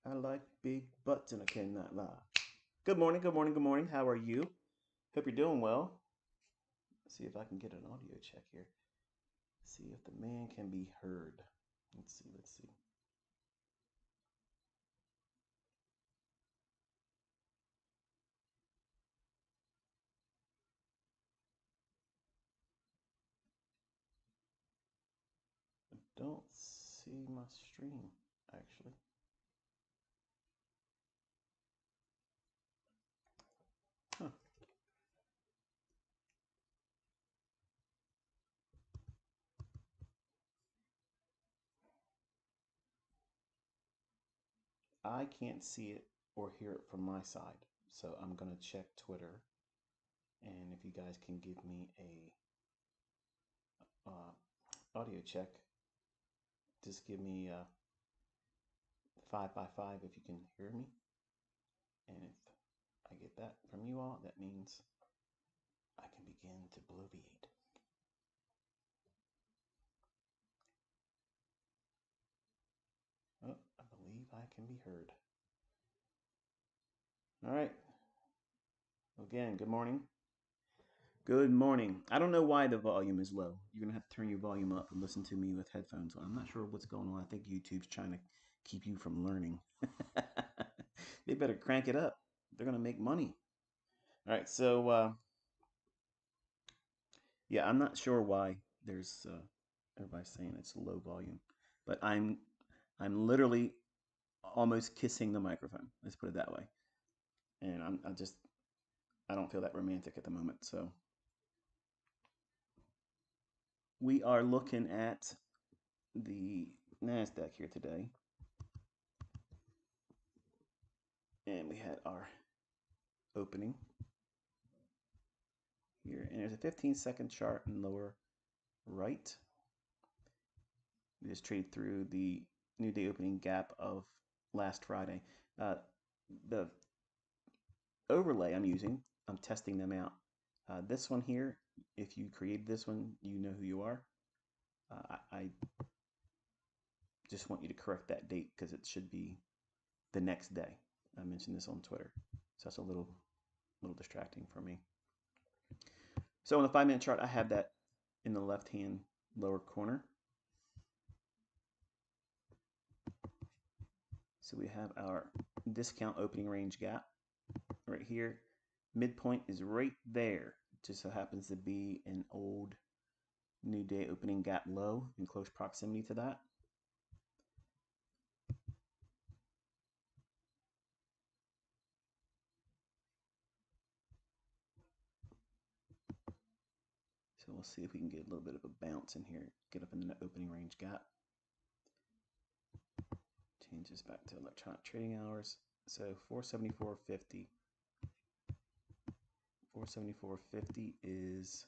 I like big butts and I cannot lie. Good morning, good morning, good morning. How are you? Hope you're doing well. Let's see if I can get an audio check here. See if the man can be heard. Let's see, let's see. I don't see my stream, actually. Huh. I can't see it or hear it from my side. So I'm going to check Twitter. And if you guys can give me a audio check, just give me 5 by 5 if you can hear me. And if I get that from you all, that means I can begin to bloviate. Oh, I believe I can be heard. All right. Again, good morning. Good morning. I don't know why the volume is low. You're going to have to turn your volume up and listen to me with headphones on. I'm not sure what's going on. I think YouTube's trying to keep you from learning. They better crank it up. They're going to make money. All right. So, yeah, I'm not sure why there's everybody's saying it's low volume, but I'm literally almost kissing the microphone. Let's put it that way. And I don't feel that romantic at the moment. So we are looking at the NASDAQ here today. And we had our opening here. And there's a 15-second chart in lower right. We just traded through the new day opening gap of last Friday. The overlay I'm testing them out. This one here, if you created this one, you know who you are. I just want you to correct that date because it should be the next day. I mentioned this on Twitter, so that's a little distracting for me. So on the 5-minute chart, I have that in the left-hand lower corner. So we have our discount opening range gap right here. Midpoint is right there. It just so happens to be an old new day opening gap low in close proximity to that. So we'll see if we can get a little bit of a bounce in here, get up in the opening range gap. Changes back to electronic trading hours. So 474.50. 474.50 is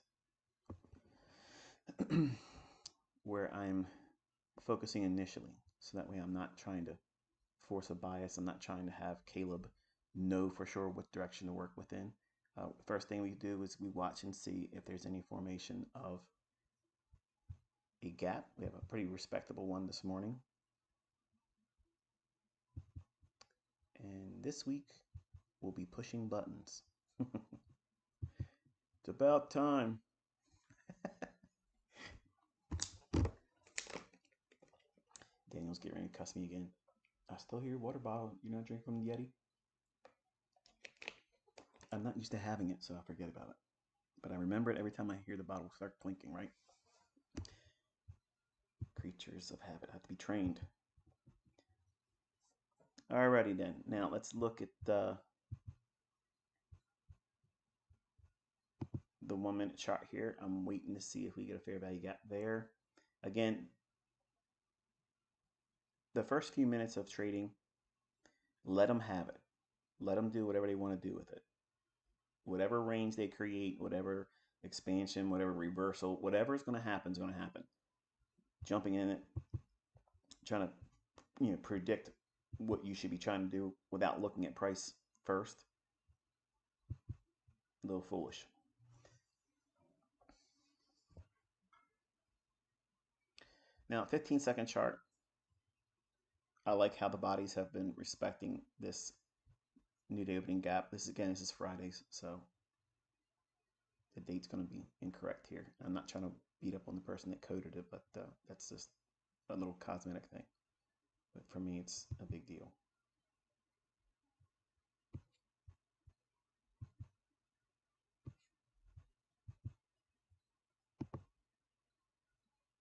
where I'm focusing initially. So that way I'm not trying to force a bias. I'm not trying to have Caleb know for sure what direction to work within. First thing we do is we watch and see if there's any formation of a gap. We have a pretty respectable one this morning. And this week we'll be pushing buttons. It's about time. Daniel's getting ready to cuss me again. I still hear your water bottle. You're not drinking from the Yeti? I'm not used to having it, so I forget about it. But I remember it every time I hear the bottle start clinking, right? Creatures of habit have to be trained. Alrighty then. Now let's look at the 1-minute chart here. I'm waiting to see if we get a fair value gap there. Again, the first few minutes of trading, let them have it. Let them do whatever they want to do with it. Whatever range they create, whatever expansion, whatever reversal, whatever is going to happen is going to happen. Jumping in it, trying to predict what you should be trying to do without looking at price first, a little foolish. Now, 15-second chart, I like how the bodies have been respecting this new day opening gap. This is Fridays, so the date's going to be incorrect here. I'm not trying to beat up on the person that coded it, but that's just a little cosmetic thing. But for me, it's a big deal.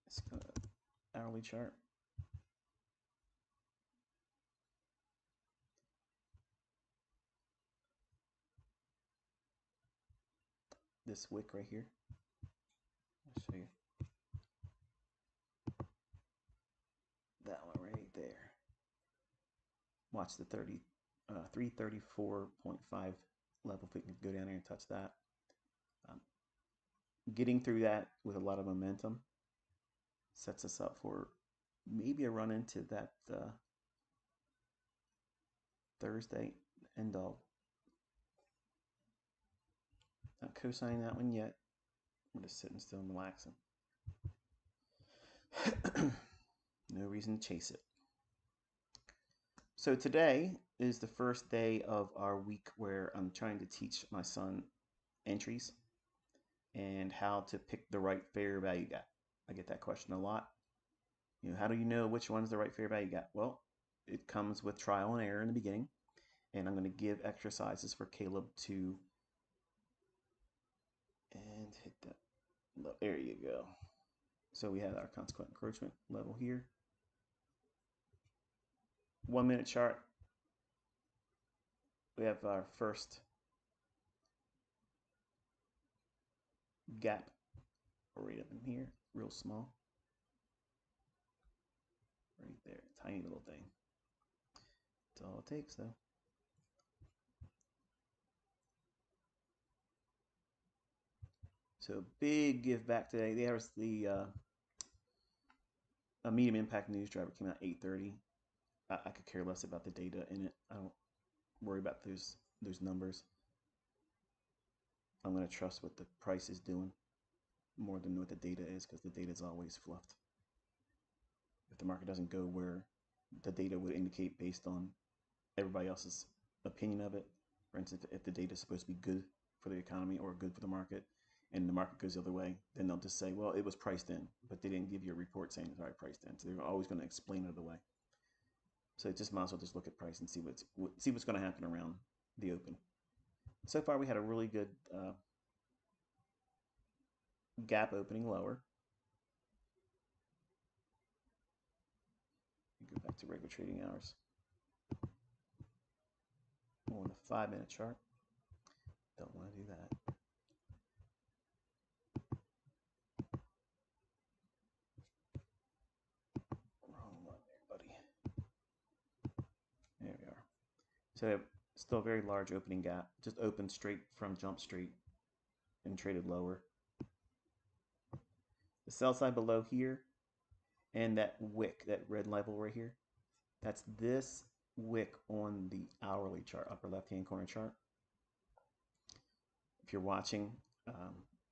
It's got an hourly chart. This wick right here. I'll show you. That one right there. Watch the 334.5 level. If we can go down there and touch that. Getting through that with a lot of momentum sets us up for maybe a run into that Thursday end dog. Not co-signing that one yet. I'm just sitting still and relaxing. No reason to chase it. So today is the first day of our week where I'm trying to teach my son entries and how to pick the right fair value gap. I get that question a lot. You know, how do you know which one's the right fair value gap? Well, it comes with trial and error in the beginning, and I'm going to give exercises for Caleb to and hit that. There you go. So we have our consequent encroachment level here. 1 minute chart. We have our first gap right up in here, real small. Right there, tiny little thing. That's all it takes though. So big give back today. There's the a medium impact news driver came out 8:30. I could care less about the data in it. I don't worry about those numbers. I'm going to trust what the price is doing more than what the data is, because the data is always fluffed. If the market doesn't go where the data would indicate based on everybody else's opinion of it, for instance, if the data is supposed to be good for the economy or good for the market, and the market goes the other way, then they'll just say, well, it was priced in, but they didn't give you a report saying it's already priced in. So they're always going to explain it the way. So it just might as well just look at price and see what's going to happen around the open. So far, we had a really good gap opening lower. Go back to regular trading hours. On the 5 minute chart. Don't want to do that. Wrong one there, buddy. There we are. So still a very large opening gap. Just opened straight from Jump Street and traded lower. The sell side below here and that wick, that red level right here, that's this wick on the hourly chart, upper left-hand corner chart. If you're watching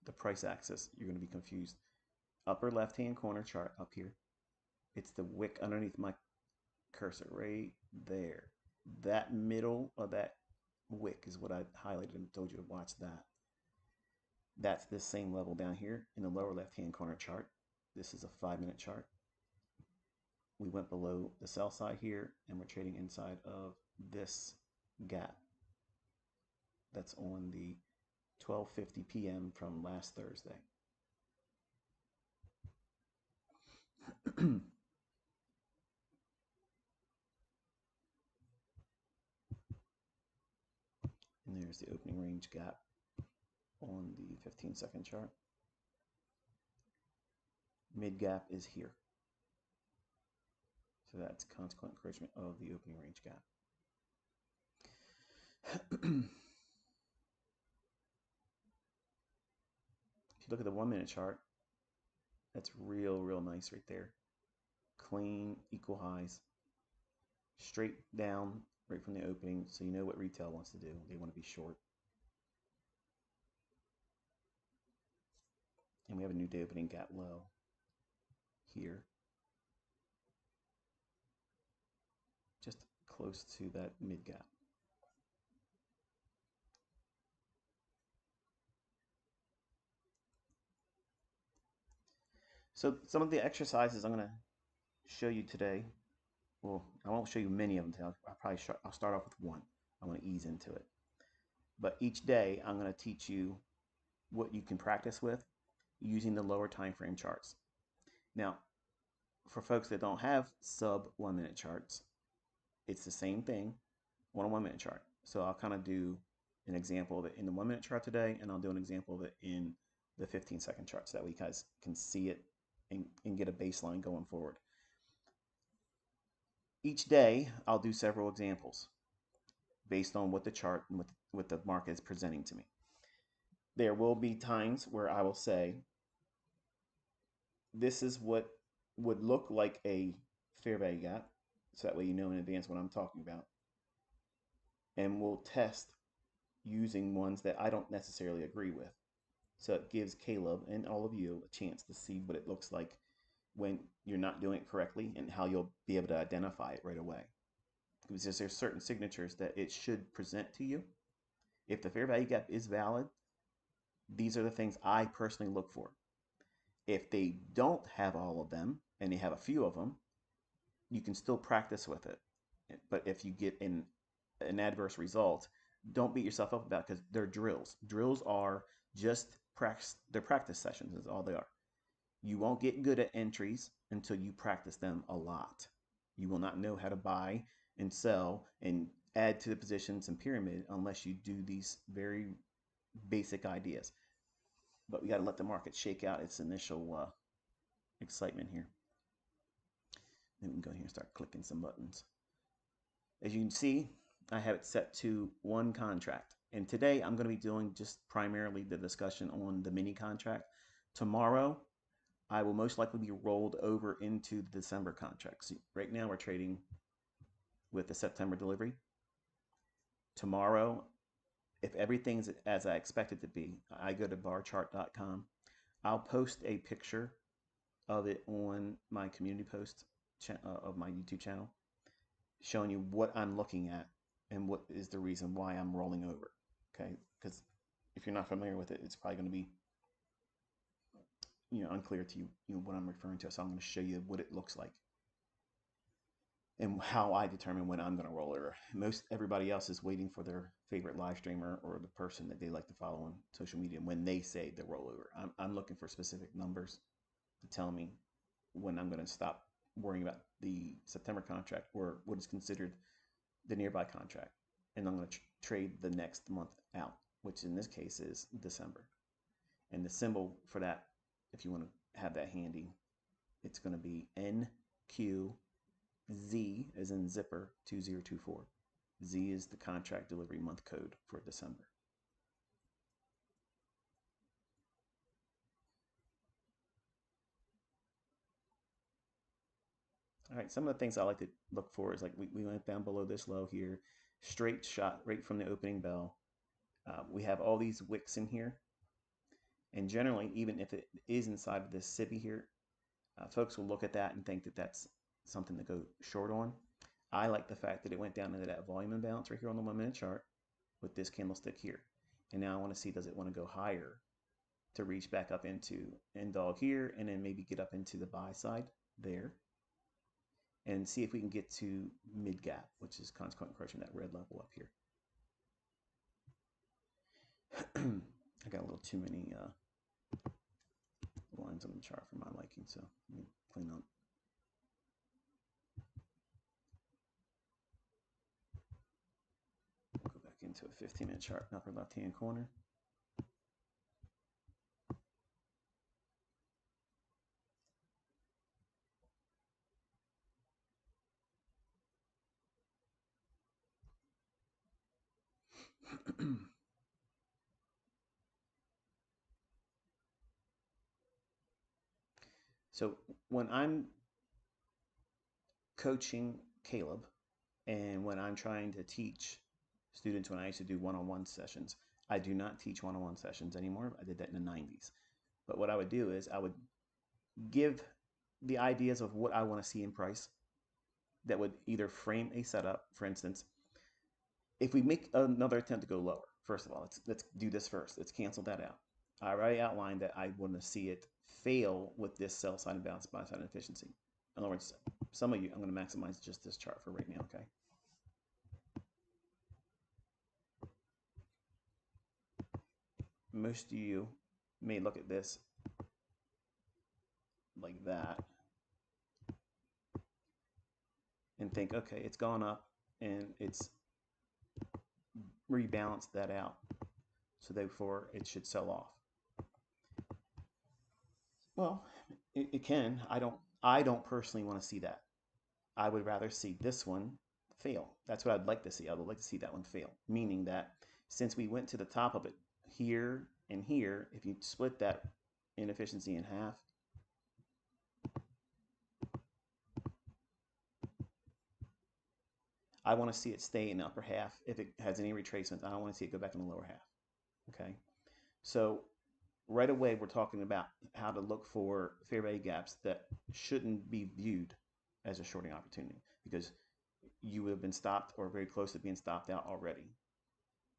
the price axis, you're going to be confused. Upper left-hand corner chart up here, it's the wick underneath my cursor right there. That middle of that wick is what I highlighted and told you to watch that. That's this same level down here in the lower left-hand corner chart. This is a 5 minute chart. We went below the sell side here, and we're trading inside of this gap. That's on the 12:50 p.m. from last Thursday. And there's the opening range gap on the 15-second chart. Mid gap is here. So that's consequent encouragement of the opening range gap. If you look at the 1 minute chart, that's real nice right there. Clean, equal highs. Straight down right from the opening, so you know what retail wants to do. They want to be short. And we have a new day opening gap low here. close to that mid gap. So some of the exercises I'm going to show you today, well, I won't show you many of them today. I'll start off with one. I want to ease into it. But each day I'm going to teach you what you can practice with using the lower time frame charts. Now, for folks that don't have sub 1 minute charts, it's the same thing on a 1 minute chart. So I'll kind of do an example of it in the 1 minute chart today, and I'll do an example of it in the 15-second chart so that way you guys can see it and get a baseline going forward. Each day, I'll do several examples based on what the chart and what the market is presenting to me. There will be times where I will say, this is what would look like a fair value gap, so that way you know in advance what I'm talking about. And we'll test using ones that I don't necessarily agree with. So it gives Caleb and all of you a chance to see what it looks like when you're not doing it correctly and how you'll be able to identify it right away. Because there's certain signatures that it should present to you. If the fair value gap is valid, these are the things I personally look for. If they don't have all of them and they have a few of them, you can still practice with it. But if you get an adverse result, don't beat yourself up about it, because they're drills. Drills are just practice. They're practice sessions is all they are. You won't get good at entries until you practice them a lot. You will not know how to buy and sell and add to the positions and pyramid unless you do these very basic ideas. But we got to let the market shake out its initial excitement here. Then we can go here and start clicking some buttons. As you can see, I have it set to one contract. And today I'm going to be doing just primarily the discussion on the mini contract. Tomorrow, I will most likely be rolled over into the December contract. So right now we're trading with the September delivery. Tomorrow, if everything's as I expect it to be, I go to barchart.com. I'll post a picture of it on my community post of my YouTube channel, showing you what I'm looking at and what is the reason why I'm rolling over. Okay, because if you're not familiar with it, it's probably going to be unclear to you, what I'm referring to. So I'm going to show you what it looks like and how I determine when I'm going to roll over. Most everybody else is waiting for their favorite live streamer or the person that they like to follow on social media when they say the rollover. I'm looking for specific numbers to tell me when I'm going to stop worrying about the September contract or what is considered the nearby contract, and I'm going to trade the next month out, which in this case is December. And the symbol for that, if you want to have that handy, it's going to be NQZ, as in zipper 2024. Z is the contract delivery month code for December. All right, some of the things I like to look for is like we went down below this low here, straight shot right from the opening bell. We have all these wicks in here. And generally, even if it is inside of this SIBI here, folks will look at that and think that that's something to go short on. I like the fact that it went down into that volume imbalance right here on the 1 minute chart with this candlestick here. And now I want to see, does it want to go higher to reach back up into end dog here and then maybe get up into the buy side there and see if we can get to mid gap, which is consequent crushing that red level up here. I got a little too many lines on the chart for my liking, so let me clean up. Go back into a 15-minute chart, upper left-hand corner. So when I'm coaching Caleb and when I'm trying to teach students, when I used to do one-on-one sessions, I do not teach one-on-one sessions anymore. I did that in the 90s. But what I would do is I would give the ideas of what I want to see in price. that would either frame a setup. For instance, if we make another attempt to go lower, first of all, let's do this first. Let's cancel that out. I already outlined that I want to see it fail with this sell side imbalance, buy side inefficiency. In other words, some of you, I'm going to maximize just this chart for right now, okay? Most of you may look at this like that and think, okay, it's gone up and it's rebalanced that out, so therefore it should sell off. Well, it can. I don't personally want to see that. I would rather see this one fail. That's what I'd like to see. I would like to see that one fail, meaning that since we went to the top of it here and here, if you split that inefficiency in half, I want to see it stay in the upper half. If it has any retracements, I don't want to see it go back in the lower half. Okay, so right away we're talking about how to look for fair value gaps that shouldn't be viewed as a shorting opportunity, because you would have been stopped or very close to being stopped out already.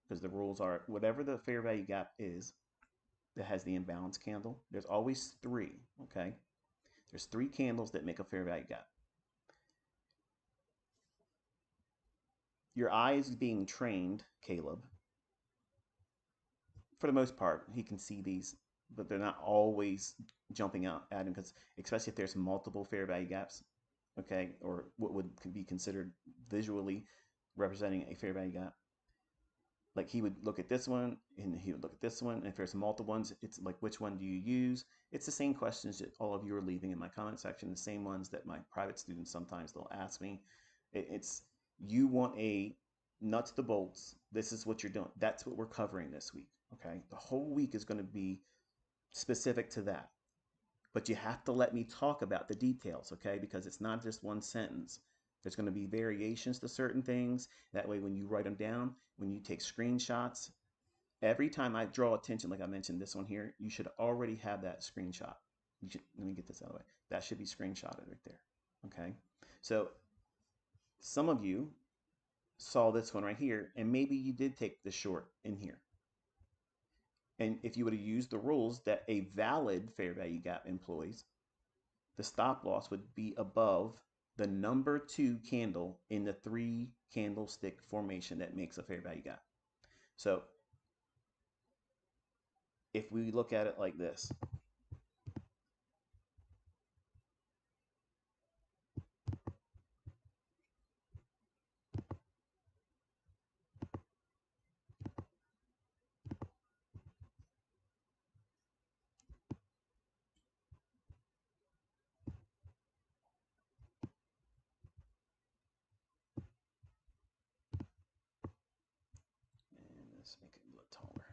Because the rules are whatever the fair value gap is that has the imbalance candle, there's always three, okay? There's three candles that make a fair value gap. Your eye is being trained, Caleb. For the most part, he can see these, but they're not always jumping out at him, because especially if there's multiple fair value gaps, okay, or what would be considered visually representing a fair value gap. Like he would look at this one and he would look at this one. And if there's multiple ones, it's like, which one do you use? It's the same questions that all of you are leaving in my comment section, the same ones that my private students sometimes they'll ask me. It's you want a nuts to bolts. This is what you're doing. That's what we're covering this week. Okay. The whole week is going to be specific to that. But you have to let me talk about the details, okay? Because it's not just one sentence. There's going to be variations to certain things. That way, when you write them down, when you take screenshots, every time I draw attention, like I mentioned this one here, you should already have that screenshot. Let me get this out of the way. That should be screenshotted right there, okay? So some of you saw this one right here, and maybe you did take the short in here. And if you would have used the rules that a valid fair value gap employs, the stop loss would be above the number 2 candle in the 3 candlestick formation that makes a fair value gap. So if we look at it like this, and let's make it a little taller.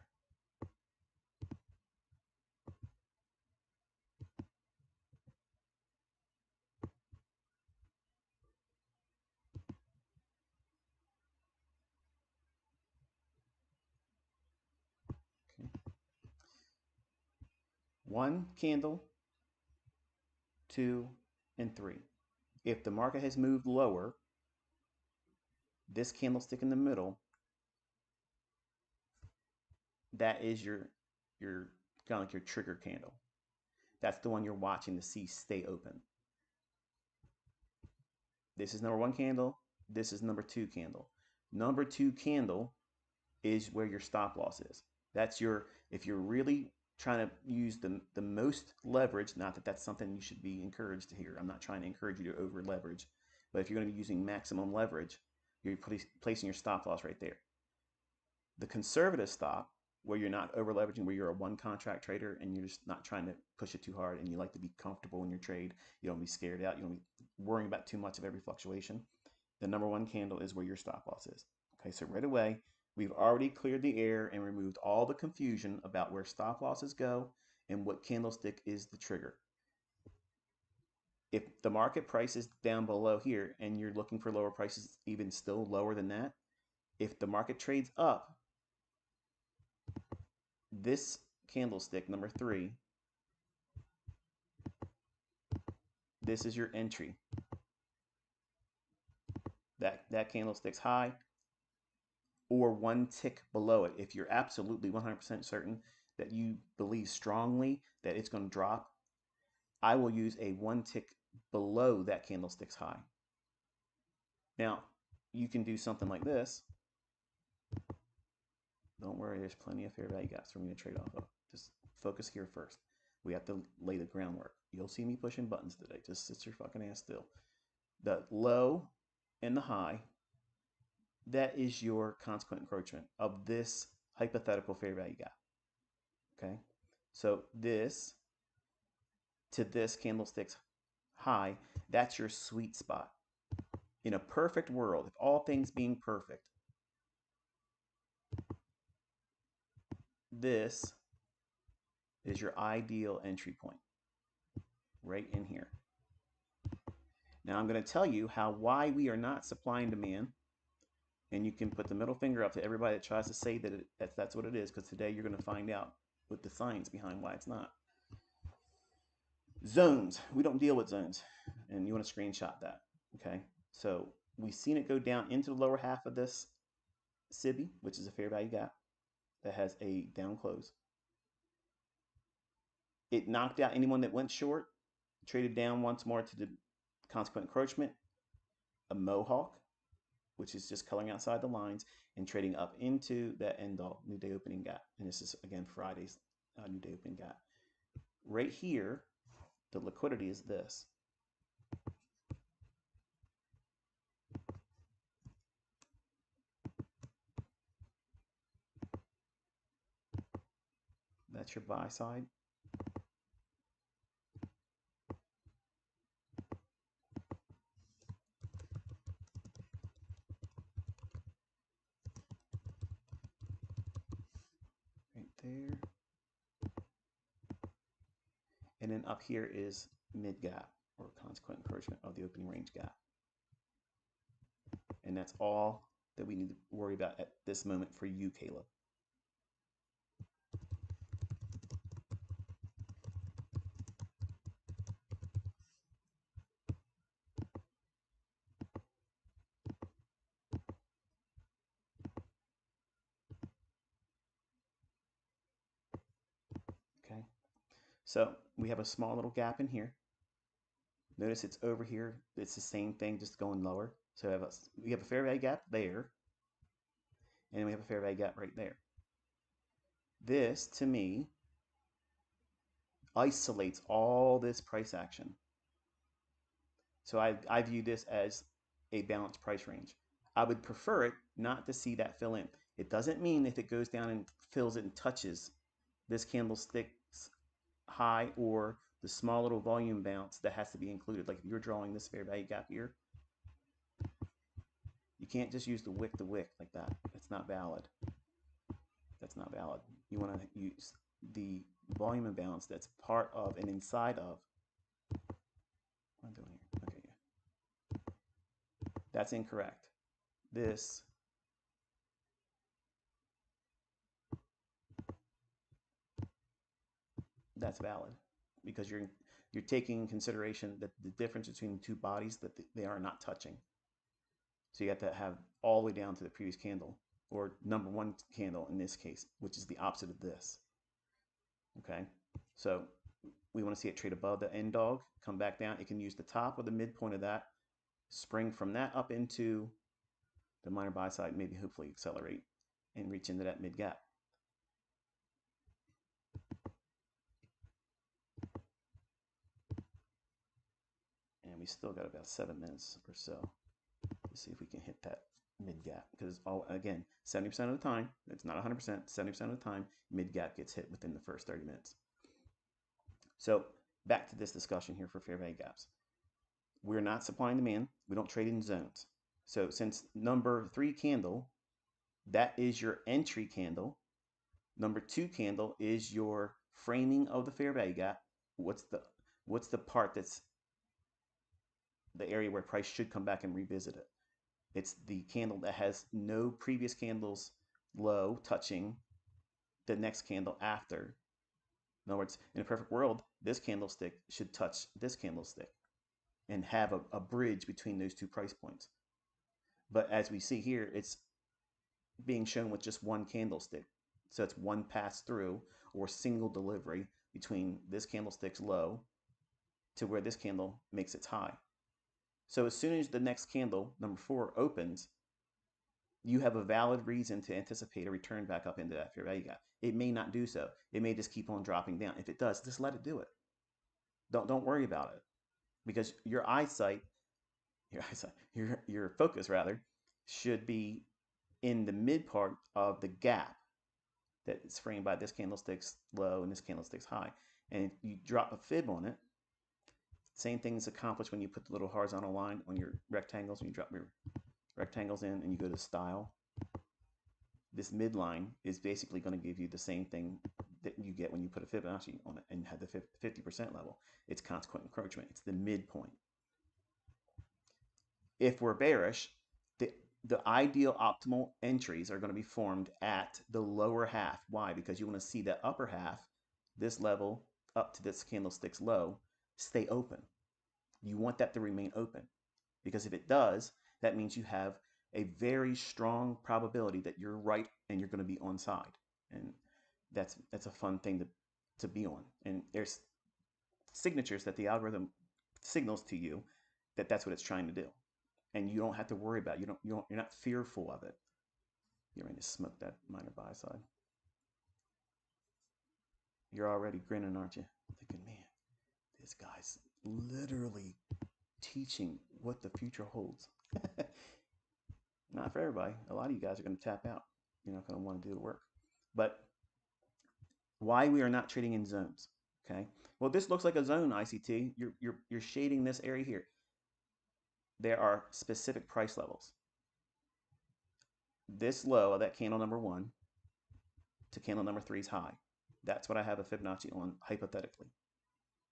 Okay. 1 candle, 2, and 3. If the market has moved lower, this candlestick in the middle, that is your kind of like your trigger candle. That's the one you're watching to see stay open. This is number 1 candle. This is number 2 candle. Number 2 candle is where your stop loss is. That's your, if you're really trying to use the most leverage, not that that's something you should be encouraged to hear. I'm not trying to encourage you to over leverage, but if you're going to be using maximum leverage, you're placing your stop loss right there. The conservative stop, where you're not over leveraging, where you're a 1 contract trader and you're just not trying to push it too hard and you like to be comfortable in your trade, you don't be scared out, you don't be worrying about too much of every fluctuation. The number 1 candle is where your stop loss is. Okay, so right away, we've already cleared the air and removed all the confusion about where stop losses go and what candlestick is the trigger. If the market price is down below here and you're looking for lower prices, even still lower than that, if the market trades up, this candlestick, number 3, this is your entry. that candlestick's high, or one tick below it. If you're absolutely 100% certain that you believe strongly that it's going to drop, I will use a one tick below that candlestick's high. Now, you can do something like this. Don't worry, there's plenty of fair value gaps for me to trade off of. Just focus here first. We have to lay the groundwork. You'll see me pushing buttons today. Just sit your fucking ass still. The low and the high, that is your consequent encroachment of this hypothetical fair value gap. Okay? So this to this candlestick's high, that's your sweet spot. In a perfect world, if all things being perfect, this is your ideal entry point, right in here. Now I'm going to tell you why we are not supply and demand, and you can put the middle finger up to everybody that tries to say that that's what it is, because today you're going to find out with the science behind why it's not. Zones, we don't deal with zones, and you want to screenshot that, okay? So we've seen it go down into the lower half of this SIBI, which is a fair value gap that has a down close. It knocked out anyone that went short, traded down once more to the consequent encroachment, a mohawk, which is just coloring outside the lines, and trading up into that end all new day opening gap. And this is, again, Friday's new day opening gap. Right here, the liquidity is this. That's your buy side. Right there. And then up here is mid gap, or consequent encroachment of the opening range gap. And that's all that we need to worry about at this moment for you, Caleb. Okay, so we have a small little gap in here. Notice it's over here. It's the same thing, just going lower. So we have a fair value gap there, and we have a fair value gap right there. This, to me, isolates all this price action. So I view this as a balanced price range. I would prefer it not to see that fill in. It doesn't mean if it goes down and fills it and touches this candlestick's high or the small little volume bounce that has to be included. Like if you're drawing this fair value gap here, you can't just use the wick to wick like that. That's not valid. That's not valid. You want to use the volume imbalance that's part of and inside of. What am I doing here? Okay, yeah. That's incorrect. This that's valid because you're taking in consideration that the difference between the two bodies that they are not touching. So you have to have all the way down to the previous candle, or number one candle in this case, which is the opposite of this. Okay, so we want to see it trade above the end dog, come back down. It can use the top or the midpoint of that, spring from that up into the minor buy side, maybe hopefully accelerate and reach into that mid gap. And we still got about 7 minutes or so to see if we can hit that mid gap, because again, 70% of the time, it's not 100%, 70% of the time, mid gap gets hit within the first 30 minutes. So back to this discussion here for fair value gaps. We're not supply and demand. We don't trade in zones. So since number 3 candle, that is your entry candle. Number 2 candle is your framing of the fair value gap. What's the part that's the area where price should come back and revisit it? It's the candle that has no previous candles low touching the next candle after. In other words, in a perfect world, this candlestick should touch this candlestick and have a bridge between those two price points. But as we see here, it's being shown with just one candlestick. So it's one pass through or single delivery between this candlestick's low to where this candle makes its high. So as soon as the next candle, number 4, opens, you have a valid reason to anticipate a return back up into that fair value gap. It may not do so. It may just keep on dropping down. If it does, just let it do it. Don't worry about it, because your focus rather should be in the mid part of the gap that is framed by this candlestick's low and this candlestick's high. And if you drop a fib on it, same thing is accomplished when you put the little horizontal line on your rectangles. When you drop your rectangles in and you go to style, this midline is basically going to give you the same thing that you get when you put a Fibonacci on it and have the 50% level. It's consequent encroachment. It's the midpoint. If we're bearish, the ideal optimal entries are going to be formed at the lower half. Why? Because you want to see that upper half, this level up to this candlestick's low, stay open. You want that to remain open, because if it does, that means you have a very strong probability that you're right and you're going to be on side. And that's a fun thing to be on. And there's signatures that the algorithm signals to you that that's what it's trying to do. And you don't have to worry about it. You're not fearful of it. You're ready to smoke that minor buy side. You're already grinning, aren't you? Thinking, man, this guy's literally teaching what the future holds. Not for everybody. A lot of you guys are going to tap out. You're not going to want to do the work. But why we are not trading in zones? Okay. Well, this looks like a zone, ICT. You're shading this area here. There are specific price levels. This low of that candle number 1 to candle number 3's high. That's what I have a Fibonacci on hypothetically,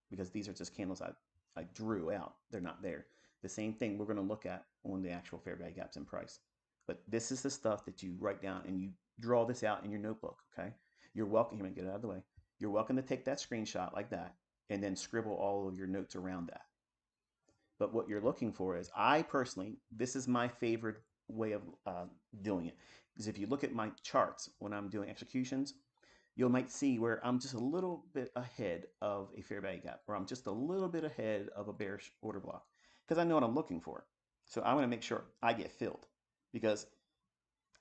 because these are just candles I drew out. They're not there. The same thing we're going to look at on the actual fair value gaps in price. But this is the stuff that you write down and you draw this out in your notebook, okay? You're welcome, here, get it out of the way. You're welcome to take that screenshot like that and then scribble all of your notes around that. But what you're looking for is, I personally, this is my favorite way of doing it, is if you look at my charts when I'm doing executions, you might see where I'm just a little bit ahead of a fair value gap, or I'm just a little bit ahead of a bearish order block, because I know what I'm looking for. So I want to make sure I get filled, because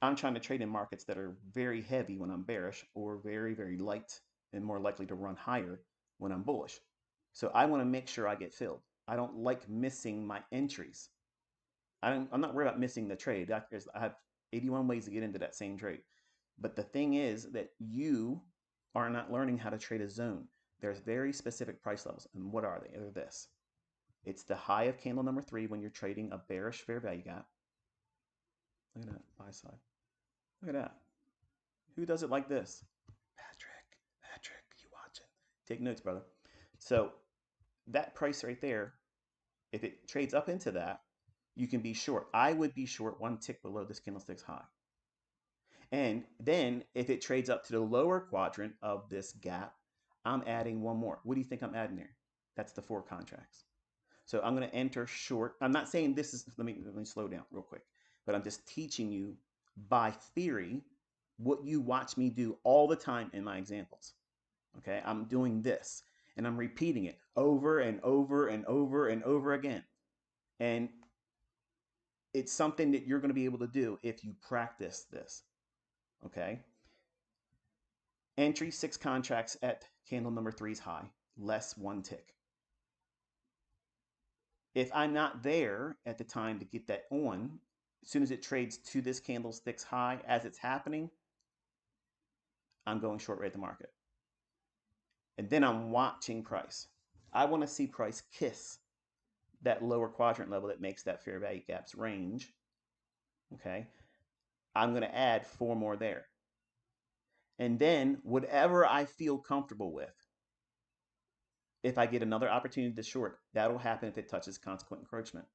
I'm trying to trade in markets that are very heavy when I'm bearish, or very, very light and more likely to run higher when I'm bullish. So I want to make sure I get filled. I don't like missing my entries. I'm not worried about missing the trade. I have 81 ways to get into that same trade. But the thing is that you are not learning how to trade a zone. There's very specific price levels. And what are they? They're this. It's the high of candle number 3 when you're trading a bearish fair value gap. Look at that buy side. Look at that. Who does it like this? Patrick, you watching? Take notes, brother. So that price right there, if it trades up into that, you can be short. I would be short 1 tick below this candlestick's high. And then if it trades up to the lower quadrant of this gap, I'm adding 1 more. What do you think I'm adding there? That's the 4 contracts. So I'm going to enter short. I'm not saying this is, let me slow down real quick, but I'm just teaching you by theory what you watch me do all the time in my examples. Okay, I'm doing this and I'm repeating it over and over and over and over again. And it's something that you're going to be able to do if you practice this. Okay. Entry 6 contracts at candle number 3's high, less 1 tick. If I'm not there at the time to get that on, as soon as it trades to this candlestick's high as it's happening, I'm going short rate the market. And then I'm watching price. I want to see price kiss that lower quadrant level that makes that fair value gaps range. Okay. I'm going to add 4 more there. And then whatever I feel comfortable with, if I get another opportunity to short, that'll happen if it touches consequent encroachment.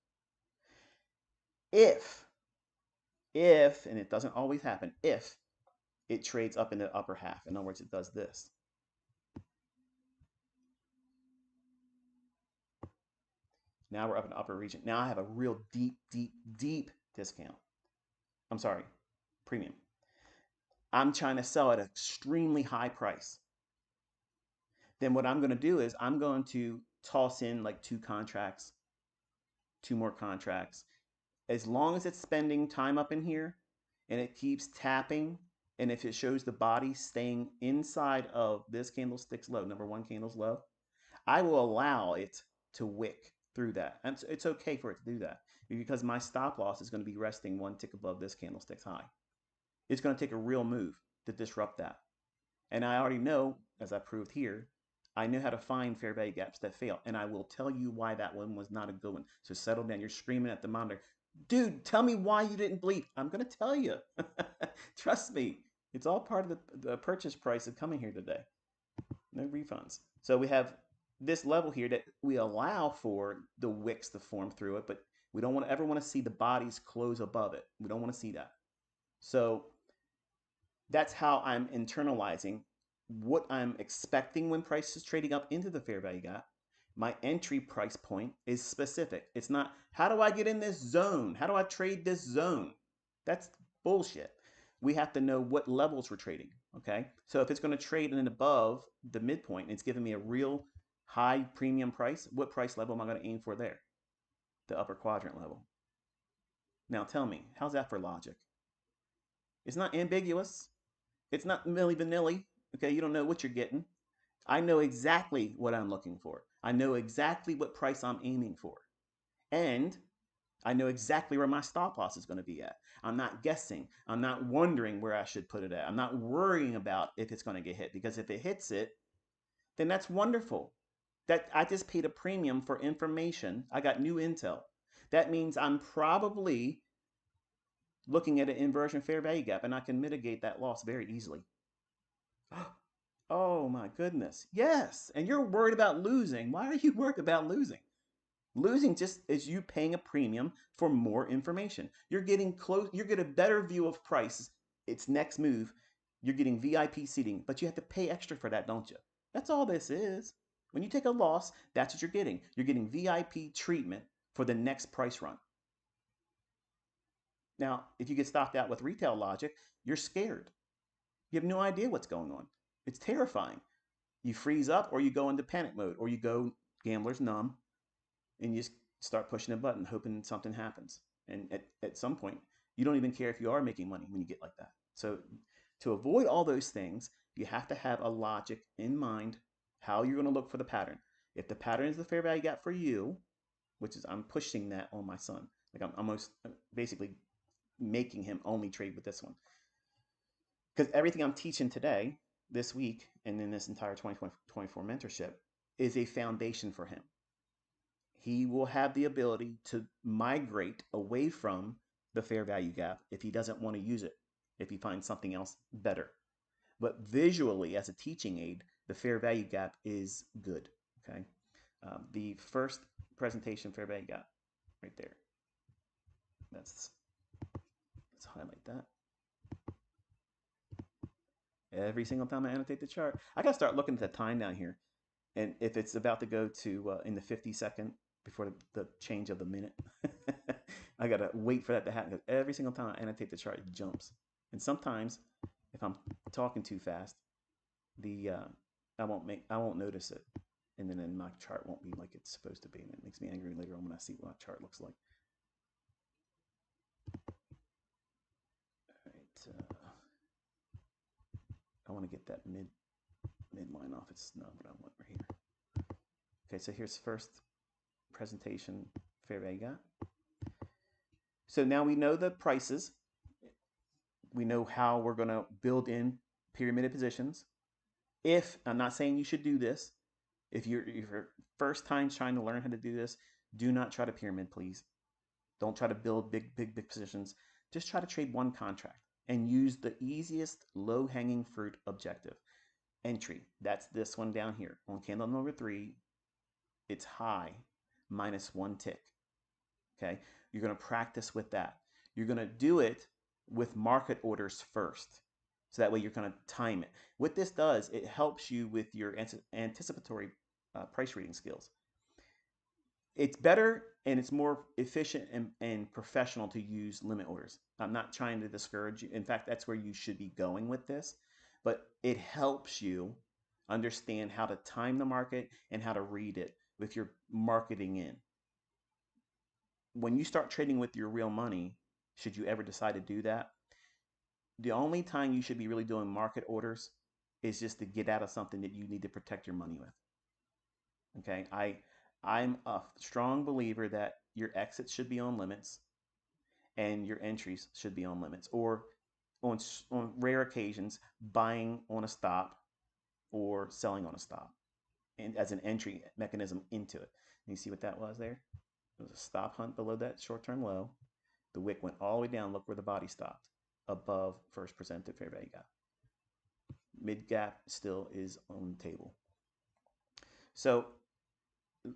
If, and it doesn't always happen, if it trades up in the upper half. In other words, it does this. Now we're up in the upper region. Now I have a real deep, deep, deep discount. I'm sorry, premium. I'm trying to sell at an extremely high price. Then what I'm going to do is I'm going to toss in like two more contracts. As long as it's spending time up in here and it keeps tapping, and if it shows the body staying inside of this candlestick's low, number one candle's low, I will allow it to wick through that. And it's okay for it to do that because my stop loss is going to be resting one tick above this candlestick's high. It's going to take a real move to disrupt that. And I already know, as I proved here, I know how to find fair value gaps that fail. And I will tell you why that one was not a good one. So settle down. You're screaming at the monitor. Dude, tell me why you didn't bleed. I'm going to tell you. Trust me. It's all part of the purchase price of coming here today. No refunds. So we have this level here that we allow for the wicks to form through it, but we don't ever want to see the bodies close above it. We don't want to see that. So that's how I'm internalizing what I'm expecting when price is trading up into the fair value gap. My entry price point is specific. It's not, how do I get in this zone? How do I trade this zone? That's bullshit. We have to know what levels we're trading, okay? So if it's going to trade in above the midpoint and it's giving me a real high premium price, what price level am I going to aim for there? The upper quadrant level. Now tell me, how's that for logic? It's not ambiguous. It's not milli vanilli. Okay, you don't know what you're getting. I know exactly what I'm looking for. I know exactly what price I'm aiming for. And I know exactly where my stop loss is going to be at. I'm not guessing. I'm not wondering where I should put it at. I'm not worrying about if it's going to get hit, because if it hits it, then that's wonderful. That I just paid a premium for information. I got new intel. That means I'm probably looking at an inversion fair value gap, and I can mitigate that loss very easily. Oh my goodness. Yes. And you're worried about losing. Why are you worried about losing? Losing just is you paying a premium for more information. You're getting close, you're getting a better view of price. Its next move. You're getting VIP seating, but you have to pay extra for that, don't you? That's all this is. When you take a loss, that's what you're getting. You're getting VIP treatment for the next price run. Now, if you get stopped out with retail logic, you're scared. You have no idea what's going on. It's terrifying. You freeze up, or you go into panic mode, or you go gambler's numb, and you just start pushing a button hoping something happens. And at some point, you don't even care if you are making money when you get like that. So to avoid all those things, you have to have a logic in mind how you're going to look for the pattern. If the pattern is the fair value gap for you, which is I'm pushing that on my son, like I'm almost basically making him only trade with this one, because everything I'm teaching today, this week, and in this entire 2024 mentorship is a foundation for him. He will have the ability to migrate away from the fair value gap if he doesn't want to use it, if he finds something else better. But visually, as a teaching aid, the fair value gap is good. Okay. The first presentation fair value gap right there. Let's highlight that. Every single time I annotate the chart, I got to start looking at the time down here. And if it's about to go to in the 50-second before the change of the minute, I got to wait for that to happen, because every single time I annotate the chart, it jumps. And sometimes if I'm talking too fast, the I won't notice it. And then my chart won't be like it's supposed to be. And it makes me angry later on when I see what my chart looks like. All right. I want to get that midline off. It's not what I want right here. Okay, so here's first presentation fair value gap. So now we know the prices. We know how we're going to build in pyramided positions. If I'm not saying you should do this, if you're first time trying to learn how to do this, do not try to pyramid, please. Don't try to build big positions. Just try to trade one contract and use the easiest low-hanging fruit objective. Entry, that's this one down here. On candle number 3, it's high, -1 tick. Okay, you're going to practice with that. You're going to do it with market orders first. So that way you're going to time it. What this does, it helps you with your anticipatory price reading skills. It's better and it's more efficient and professional to use limit orders. I'm not trying to discourage you. In fact, that's where you should be going with this, but it helps you understand how to time the market and how to read it with your marketing in. When you start trading with your real money, should you ever decide to do that, the only time you should be really doing market orders is just to get out of something that you need to protect your money with. Okay, I'm a strong believer that your exits should be on limits and your entries should be on limits, or on rare occasions buying on a stop or selling on a stop, and as an entry mechanism into it. And you see what that was there? It was a stop hunt below that short-term low. The wick went all the way down. Look where the body stopped, above first presented fair value gap. Mid gap still is on the table. So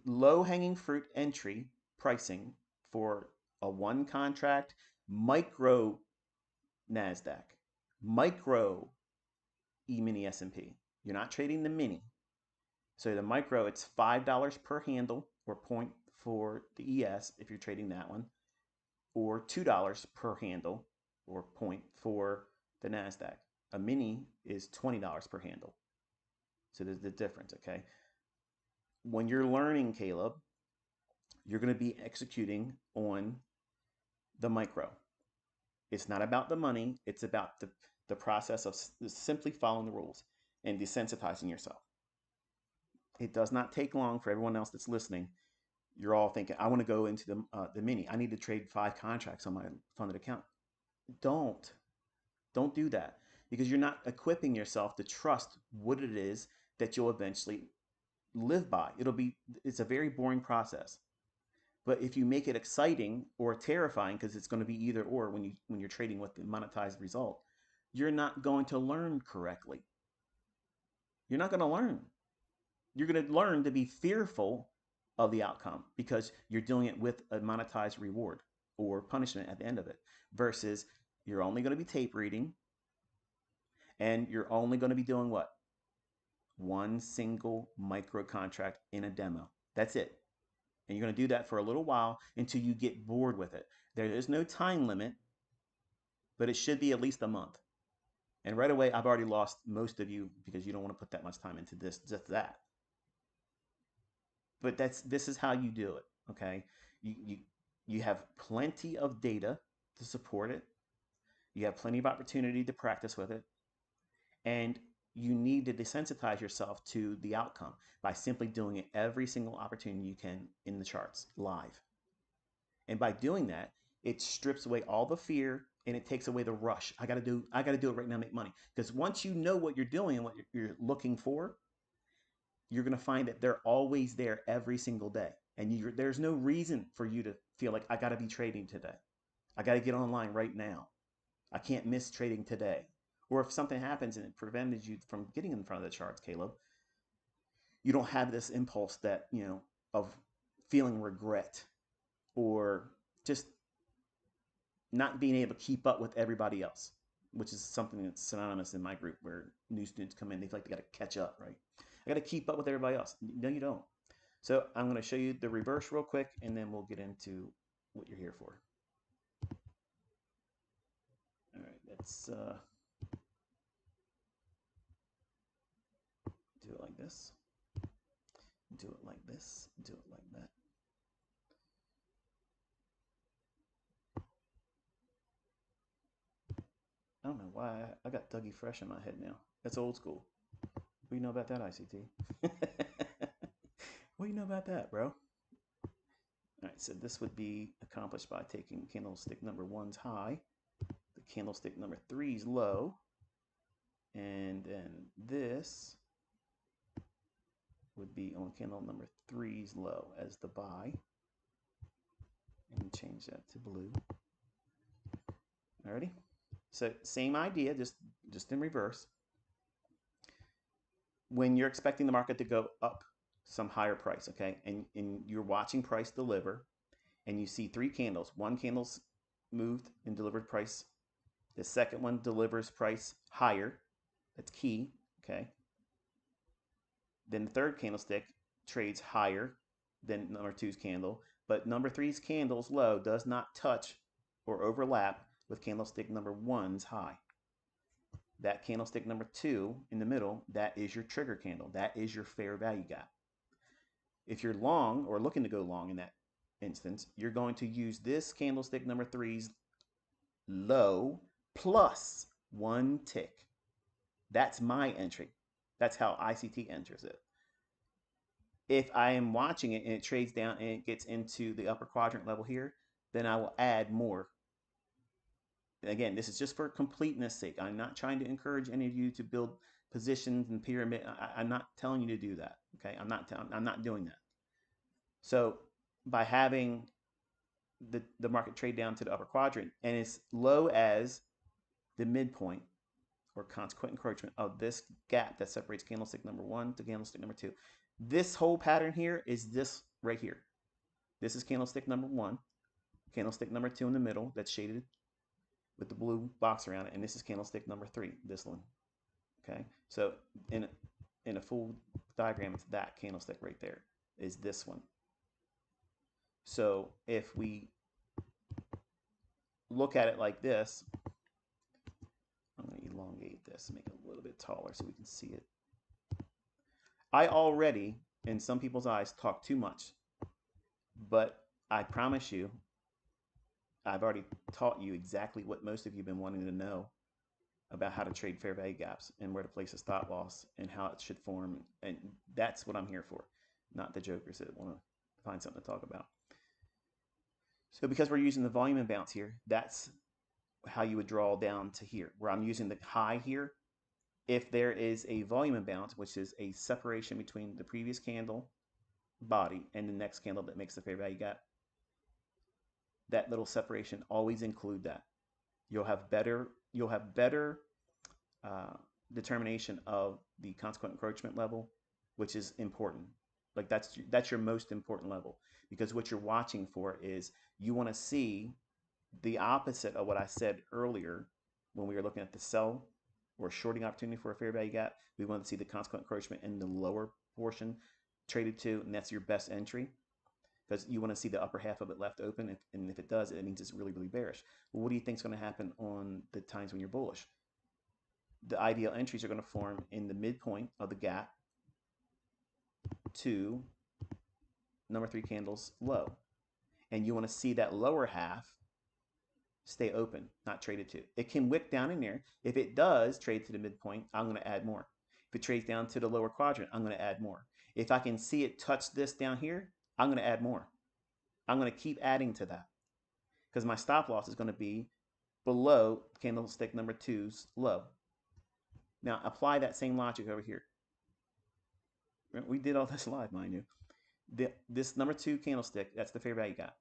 low hanging fruit entry pricing for a one contract micro NASDAQ, micro E-mini S&P. You're not trading the mini. So the micro, it's $5 per handle or point for the ES if you're trading that one, or $2 per handle or point for the NASDAQ. A mini is $20 per handle. So there's the difference, okay? When you're learning, Caleb, you're going to be executing on the micro. It's not about the money. It's about the process of simply following the rules and desensitizing yourself. It does not take long for everyone else that's listening. You're all thinking, I want to go into the mini. I need to trade 5 contracts on my funded account. Don't do that, because you're not equipping yourself to trust what it is that you'll eventually live by. It's a very boring process. But if you make it exciting or terrifying, because it's going to be either or when you're trading with the monetized result, you're not going to learn correctly. You're not going to learn. You're going to learn to be fearful of the outcome because you're doing it with a monetized reward or punishment at the end of it, versus you're only going to be tape reading and you're only going to be doing what? One single micro contract in a demo. That's it. And you're going to do that for a little while until you get bored with it. There is no time limit, but it should be at least a month. And right away, I've already lost most of you because you don't want to put that much time into this, just that. But this is how you do it, okay? You have plenty of data to support it. You have plenty of opportunity to practice with it. And you need to desensitize yourself to the outcome by simply doing it every single opportunity you can in the charts live. And by doing that, it strips away all the fear and it takes away the rush. I gotta do it right now, make money. Because once you know what you're doing and what you're looking for, you're gonna find that they're always there every single day. And there's no reason for you to feel like I gotta be trading today. I gotta get online right now. I can't miss trading today. Or if something happens and it prevented you from getting in front of the charts, Caleb, you don't have this impulse that, of feeling regret or just not being able to keep up with everybody else, which is something that's synonymous in my group where new students come in, they feel like they got to catch up, right? I got to keep up with everybody else. No, you don't. So I'm going to show you the reverse real quick, and then we'll get into what you're here for. All right, let's do it like this, do it like this, do it like that. I don't know why I got Dougie Fresh in my head now. That's old school. What do you know about that, ICT? What do you know about that, bro? All right, so this would be accomplished by taking candlestick number 1's high, the candlestick number 3's low, and then this would be on candle number 3's low as the buy, and change that to blue. Alrighty, so same idea, just in reverse. When you're expecting the market to go up some higher price, okay, and you're watching price deliver, and you see 3 candles. One candle's moved and delivered price. The second one delivers price higher. That's key, okay? Then the third candlestick trades higher than number two's candle, but number three's candle's low does not touch or overlap with candlestick number one's high. That candlestick number two in the middle, that is your trigger candle. That is your fair value gap. If you're long or looking to go long in that instance, you're going to use this candlestick number three's low plus one tick. That's my entry. That's how ICT enters it. If I am watching it and it trades down and it gets into the upper quadrant level here, then I will add more. And again, this is just for completeness sake. I'm not trying to encourage any of you to build positions and pyramid. I'm not telling you to do that. Okay, I'm not doing that. So by having the market trade down to the upper quadrant and as low as the midpoint or consequent encroachment of this gap that separates candlestick number one to candlestick number two. This whole pattern here is this right here. This is candlestick number one, candlestick number two in the middle that's shaded with the blue box around it, and this is candlestick number three, this one. Okay, so in a full diagram, it's that candlestick right there is this one. So if we look at it like this, I'm going to elongate this, make it a little bit taller so we can see it. I already, in some people's eyes, talk too much, but I promise you, I've already taught you exactly what most of you have been wanting to know about how to trade fair value gaps and where to place a stop loss and how it should form. And that's what I'm here for, not the jokers that want to find something to talk about. So because we're using the volume imbalance here, that's how you would draw down to here, where I'm using the high here. If there is a volume imbalance, which is a separation between the previous candle body and the next candle that makes the fair value gap, that little separation, always include that. You'll have better determination of the consequent encroachment level, which is important. Like that's your most important level, because what you're watching for is you want to see the opposite of what I said earlier when we were looking at the sell or shorting opportunity for a fair value gap. We want to see the consequent encroachment in the lower portion traded to, and that's your best entry, because you want to see the upper half of it left open, and if it does, it means it's really, really bearish. Well, what do you think is going to happen on the times when you're bullish? The ideal entries are going to form in the midpoint of the gap to number three candles low, and you want to see that lower half stay open, not traded to. It can wick down in there. If it does trade to the midpoint, I'm going to add more. If it trades down to the lower quadrant, I'm going to add more. If I can see it touch this down here, I'm going to add more. I'm going to keep adding to that, because my stop loss is going to be below candlestick number two's low. Now apply that same logic over here. We did all this live, mind you. This number two candlestick, that's the fair value gap.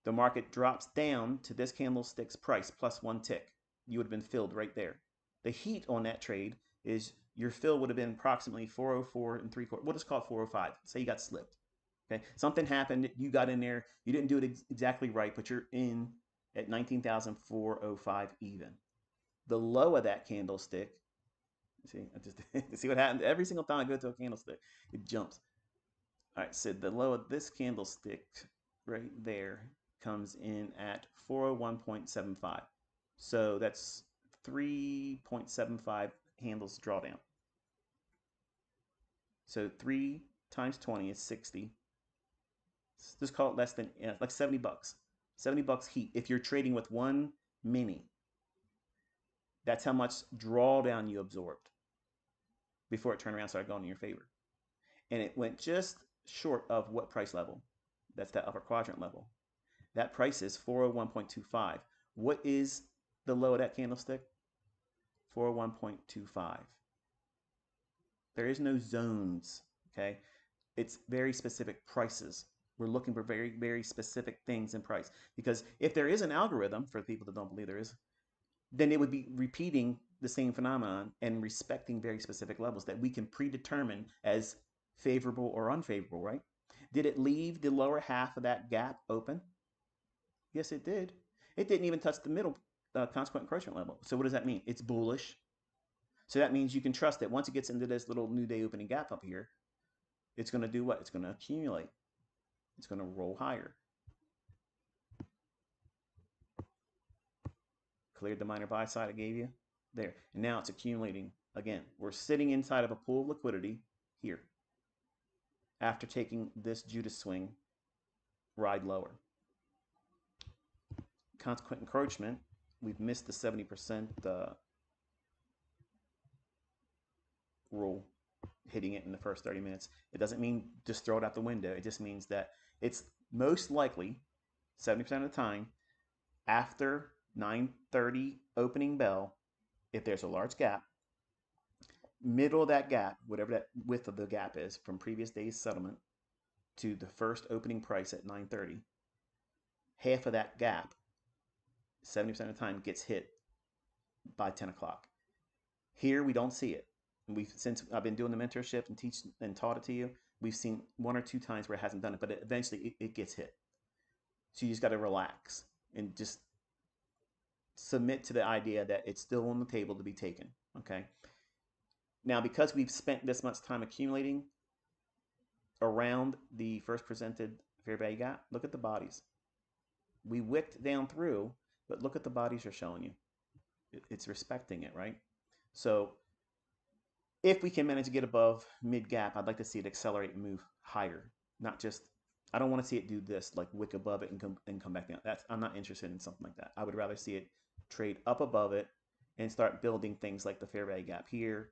The market drops down to this candlestick's price plus one tick. You would have been filled right there. The heat on that trade is your fill would have been approximately 404 and 3/4. We'll just call it 405. Say you got slipped. Okay, something happened. You got in there. You didn't do it exactly right, but you're in at 19,405 even. The low of that candlestick. See, I just see what happens every single time I go to a candlestick. It jumps. All right, so the low of this candlestick right there comes in at 401.75. So that's 3.75 handles drawdown. So 3 times 20 is 60. Just call it less than, like 70 bucks. 70 bucks heat. If you're trading with one mini, that's how much drawdown you absorbed before it turned around and started going in your favor. And it went just short of what price level? That's that upper quadrant level. That price is 401.25. What is the low of that candlestick? 401.25. There is no zones, okay? It's very specific prices. We're looking for very, very specific things in price. Because if there is an algorithm, for people that don't believe there is, then it would be repeating the same phenomenon and respecting very specific levels that we can predetermine as favorable or unfavorable, right? Did it leave the lower half of that gap open? Yes, it did. It didn't even touch the middle consequent encroachment level. So what does that mean? It's bullish. So that means you can trust that once it gets into this little new day opening gap up here, it's going to do what? It's going to accumulate. It's going to roll higher. Cleared the minor buy side I gave you. There. And now it's accumulating. Again, we're sitting inside of a pool of liquidity here after taking this Judas swing ride lower. Consequent encroachment, we've missed the 70% rule, hitting it in the first 30 minutes. It doesn't mean just throw it out the window. It just means that it's most likely 70% of the time after 9:30 opening bell, if there's a large gap, middle of that gap, whatever that width of the gap is from previous day's settlement to the first opening price at 9:30, half of that gap, 70% of the time, gets hit by 10 o'clock. Here we don't see it. Since I've been doing the mentorship and taught it to you, we've seen 1 or 2 times where it hasn't done it, but eventually it gets hit. So you just got to relax and just submit to the idea that it's still on the table to be taken. Okay. Now, because we've spent this much time accumulating around the first presented fair value gap, look at the bodies. We wicked down through, but look at the bodies are showing you. It's respecting it, right? So if we can manage to get above mid gap, I'd like to see it accelerate and move higher. Not just, I don't want to see it do this, like wick above it and come back down. I'm not interested in something like that. I would rather see it trade up above it and start building things like the fair value gap here,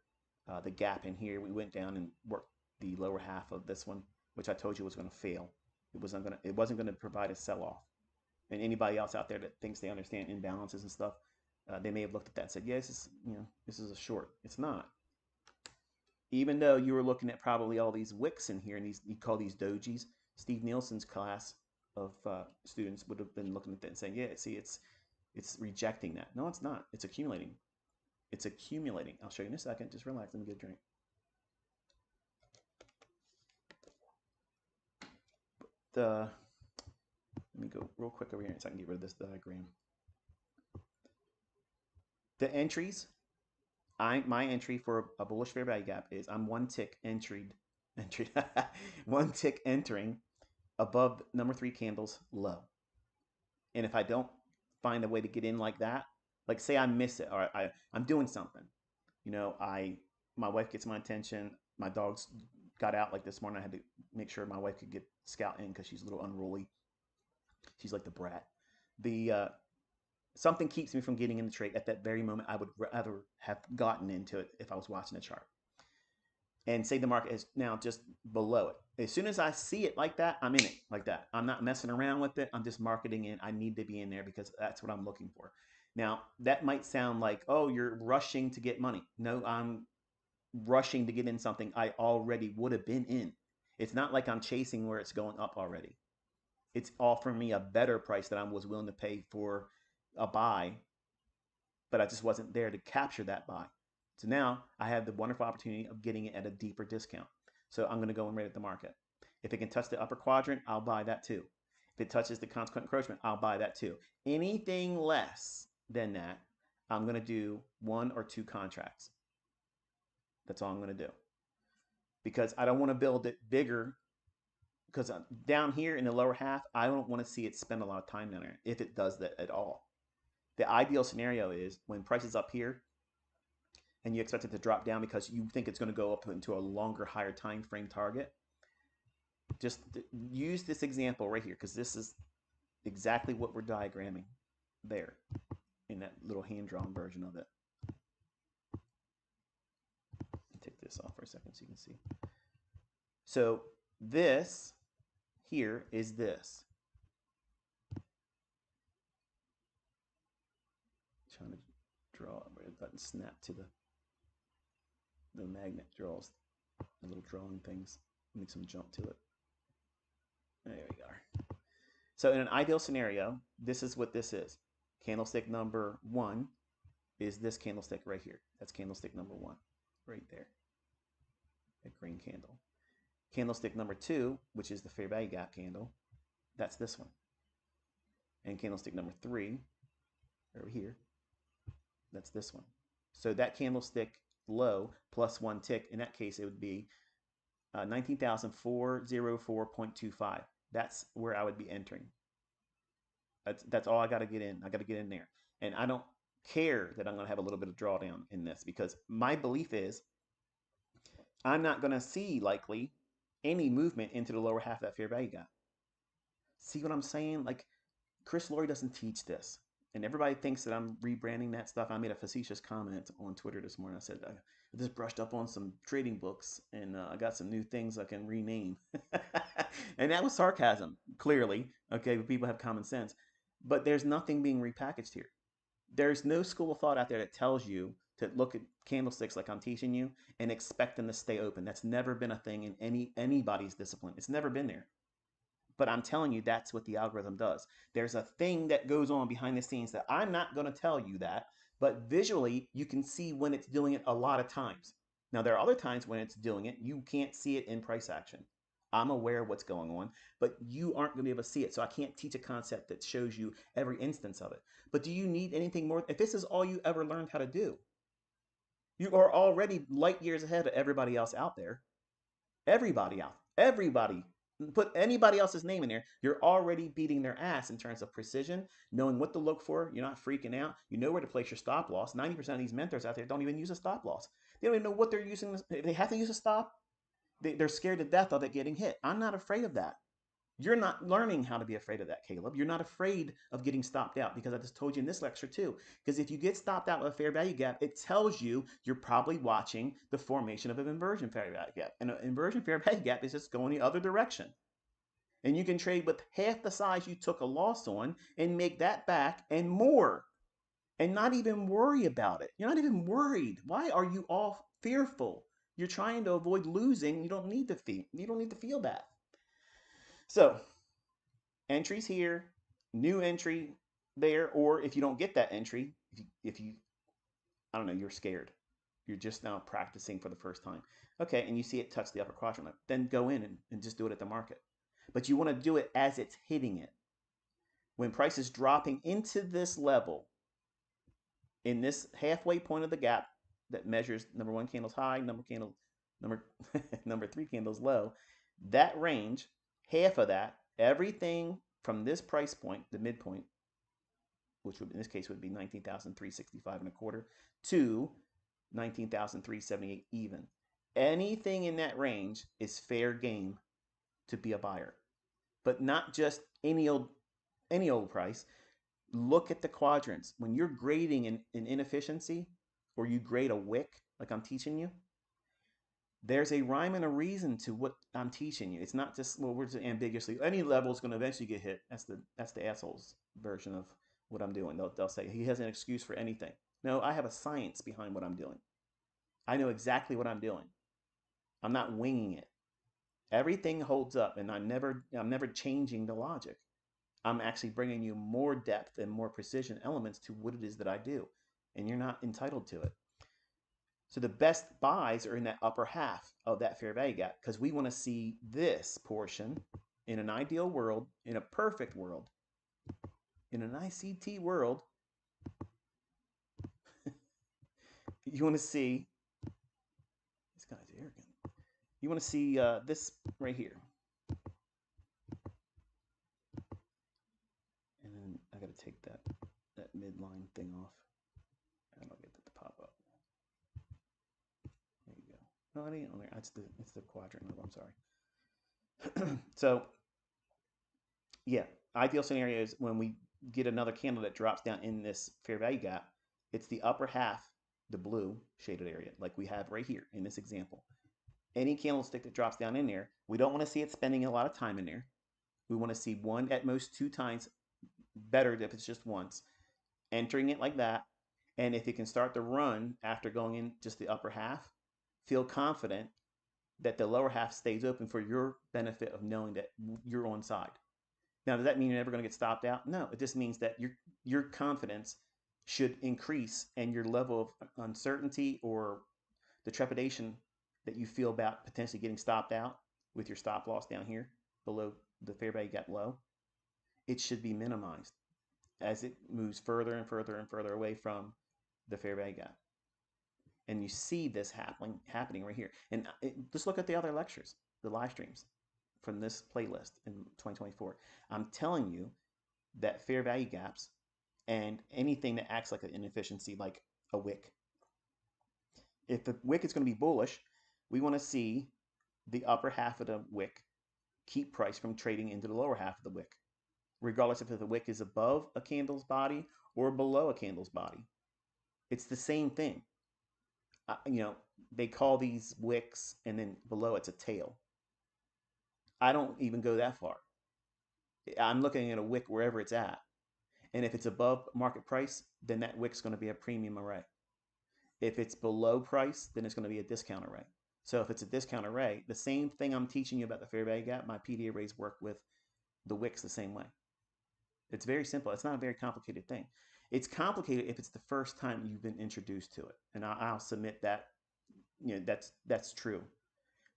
the gap in here. We went down and worked the lower half of this one, which I told you was going to fail. It wasn't going to provide a sell-off. And anybody else out there that thinks they understand imbalances and stuff, they may have looked at that and said, yeah, this is a short. It's not. Even though you were looking at probably all these wicks in here, and you call these dojis, Steve Nielsen's class of students would have been looking at that and saying, yeah, see, it's rejecting that. No, it's not. It's accumulating. It's accumulating. I'll show you in a second. Just relax. Let me get a drink. Let me go real quick over here so I can get rid of this diagram. The entries, my entry for a bullish fair value gap is I'm one tick one tick entering above number 3 candles low. And if I don't find a way to get in like that, like say I miss it or I'm doing something, my wife gets my attention, my dogs got out like this morning. I had to make sure my wife could get Scout in because she's a little unruly. She's like the brat. Something keeps me from getting in the trade at that very moment. I would rather have gotten into it if I was watching the chart. And say the market is now just below it. As soon as I see it like that, I'm in it like that. I'm not messing around with it. I'm just marketing it. I need to be in there because that's what I'm looking for. Now, that might sound like, oh, you're rushing to get money. No, I'm rushing to get in something I already would have been in. It's not like I'm chasing where it's going up already. It's offering me a better price that I was willing to pay for a buy, but I just wasn't there to capture that buy. So now I have the wonderful opportunity of getting it at a deeper discount. So I'm going to go and rate at the market. If it can touch the upper quadrant, I'll buy that too. If it touches the consequent encroachment, I'll buy that too. Anything less than that, I'm going to do 1 or 2 contracts. That's all I'm going to do. Because I don't want to build it bigger. Because down here in the lower half, I don't want to see it spend a lot of time down there, if it does that at all. The ideal scenario is when price is up here and you expect it to drop down because you think it's going to go up into a longer, higher time frame target. Just use this example right here because this is exactly what we're diagramming there in that little hand-drawn version of it. Take this off for a second so you can see. So this here is this. Trying to draw where the button snap to the magnet draws the little drawing things, makes them jump to it. There we are. So in an ideal scenario, this is what this is. Candlestick number 1 is this candlestick right here. That's candlestick number 1 right there. That green candle. Candlestick number 2, which is the fair value gap candle, that's this one. And candlestick number 3 over here, that's this one. So that candlestick low plus 1 tick, in that case it would be 19,404.25. That's where I would be entering. That's all I got to get in. I got to get in there. And I don't care that I'm going to have a little bit of drawdown in this because my belief is I'm not going to see likely any movement into the lower half of that fair value gap. See what I'm saying? Like Chris Laurie doesn't teach this. And everybody thinks that I'm rebranding that stuff. I made a facetious comment on Twitter this morning. I said, I just brushed up on some trading books and I got some new things I can rename. And that was sarcasm, clearly. Okay, but people have common sense. But there's nothing being repackaged here. There's no school of thought out there that tells you to look at candlesticks like I'm teaching you and expect them to stay open. That's never been a thing in anybody's discipline. It's never been there. But I'm telling you, that's what the algorithm does. There's a thing that goes on behind the scenes that I'm not going to tell you that, but visually you can see when it's doing it a lot of times. Now, there are other times when it's doing it, you can't see it in price action. I'm aware of what's going on, but you aren't going to be able to see it. So I can't teach a concept that shows you every instance of it. But do you need anything more? If this is all you ever learned how to do, you are already light years ahead of everybody else out there. Everybody. Put anybody else's name in there. You're already beating their ass in terms of precision, knowing what to look for. You're not freaking out. You know where to place your stop loss. 90% of these mentors out there don't even use a stop loss. They don't even know what they're using. They have to use a stop. They're scared to death of it getting hit. I'm not afraid of that. You're not learning how to be afraid of that, Caleb. You're not afraid of getting stopped out because I just told you in this lecture too. Because if you get stopped out with a fair value gap, it tells you you're probably watching the formation of an inversion fair value gap. And an inversion fair value gap is just going the other direction. And you can trade with half the size you took a loss on and make that back and more and not even worry about it. You're not even worried. Why are you all fearful? You're trying to avoid losing. You don't need to feel that. So entries here, new entry there, or if you don't get that entry, if you I don't know, you're scared. You're just now practicing for the first time. Okay, and you see it touch the upper quadrant, then go in and just do it at the market. But you want to do it as it's hitting it. When price is dropping into this level, in this halfway point of the gap that measures number one candle's high, number number three candle's low, that range, half of that, everything from this price point, the midpoint, which would in this case would be 19,365 and a quarter, to 19,378 even. Anything in that range is fair game to be a buyer, but not just any old price. Look at the quadrants. When you're grading an inefficiency or you grade a wick, like I'm teaching you, there's a rhyme and a reason to what I'm teaching you. It's not just, well, we're just ambiguously, any level is going to eventually get hit. That's the assholes version of what I'm doing. They'll say he has an excuse for anything. No, I have a science behind what I'm doing. I know exactly what I'm doing. I'm not winging it. Everything holds up, and I'm never changing the logic. I'm actually bringing you more depth and more precision elements to what it is that I do, and you're not entitled to it. So the best buys are in that upper half of that fair value gap because we want to see this portion in an ideal world, in a perfect world, in an ICT world. You want to see, this guy's arrogant. You want to see this right here. And then I got to take that midline thing off. And I'll get that to pop up. There you go. No, it ain't on there. It's the quadrant level. I'm sorry. So, yeah, ideal scenario is when we get another candle that drops down in this fair value gap, it's the upper half, the blue shaded area, like we have right here in this example. Any candlestick that drops down in there, we don't want to see it spending a lot of time in there. We want to see one, at most two times, better if it's just once, entering it like that. And if it can start to run after going in just the upper half, feel confident that the lower half stays open for your benefit of knowing that you're on side. Now, does that mean you're never going to get stopped out? No, it just means that your confidence should increase and your level of uncertainty or the trepidation that you feel about potentially getting stopped out with your stop loss down here below the fair value gap low, it should be minimized as it moves further and further and further away from the fair value gap. And you see this happening right here. And just look at the other lectures, the live streams. from this playlist in 2024. I'm telling you that fair value gaps and anything that acts like an inefficiency, like a wick. If the wick is going to be bullish, we want to see the upper half of the wick keep price from trading into the lower half of the wick, regardless if the wick is above a candle's body or below a candle's body. It's the same thing. They call these wicks, and then below it's a tail. I don't even go that far. I'm looking at a wick wherever it's at. And if it's above market price, then that wick's going to be a premium array. If it's below price, then it's going to be a discount array. So if it's a discount array, the same thing I'm teaching you about the fair value gap, my PD arrays work with the wicks the same way. It's very simple. It's not a very complicated thing. It's complicated if it's the first time you've been introduced to it. And I'll submit that, that's true.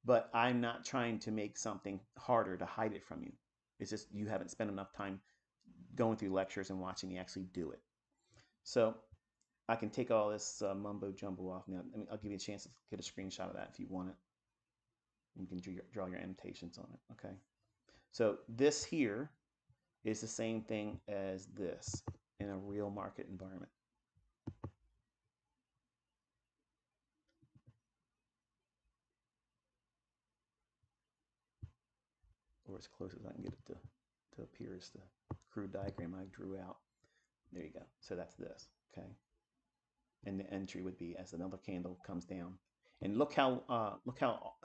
But I'm not trying to make something harder to hide it from you. It's just you haven't spent enough time going through lectures and watching me actually do it. So I can take all this mumbo jumbo off now. I'll give you a chance to get a screenshot of that if you want it. You can draw your annotations on it. Okay. So this here is the same thing as this in a real market environment. Or as close as I can get it to appear as the crude diagram I drew out. There you go. So that's this. Okay. And the entry would be as another candle comes down. And look how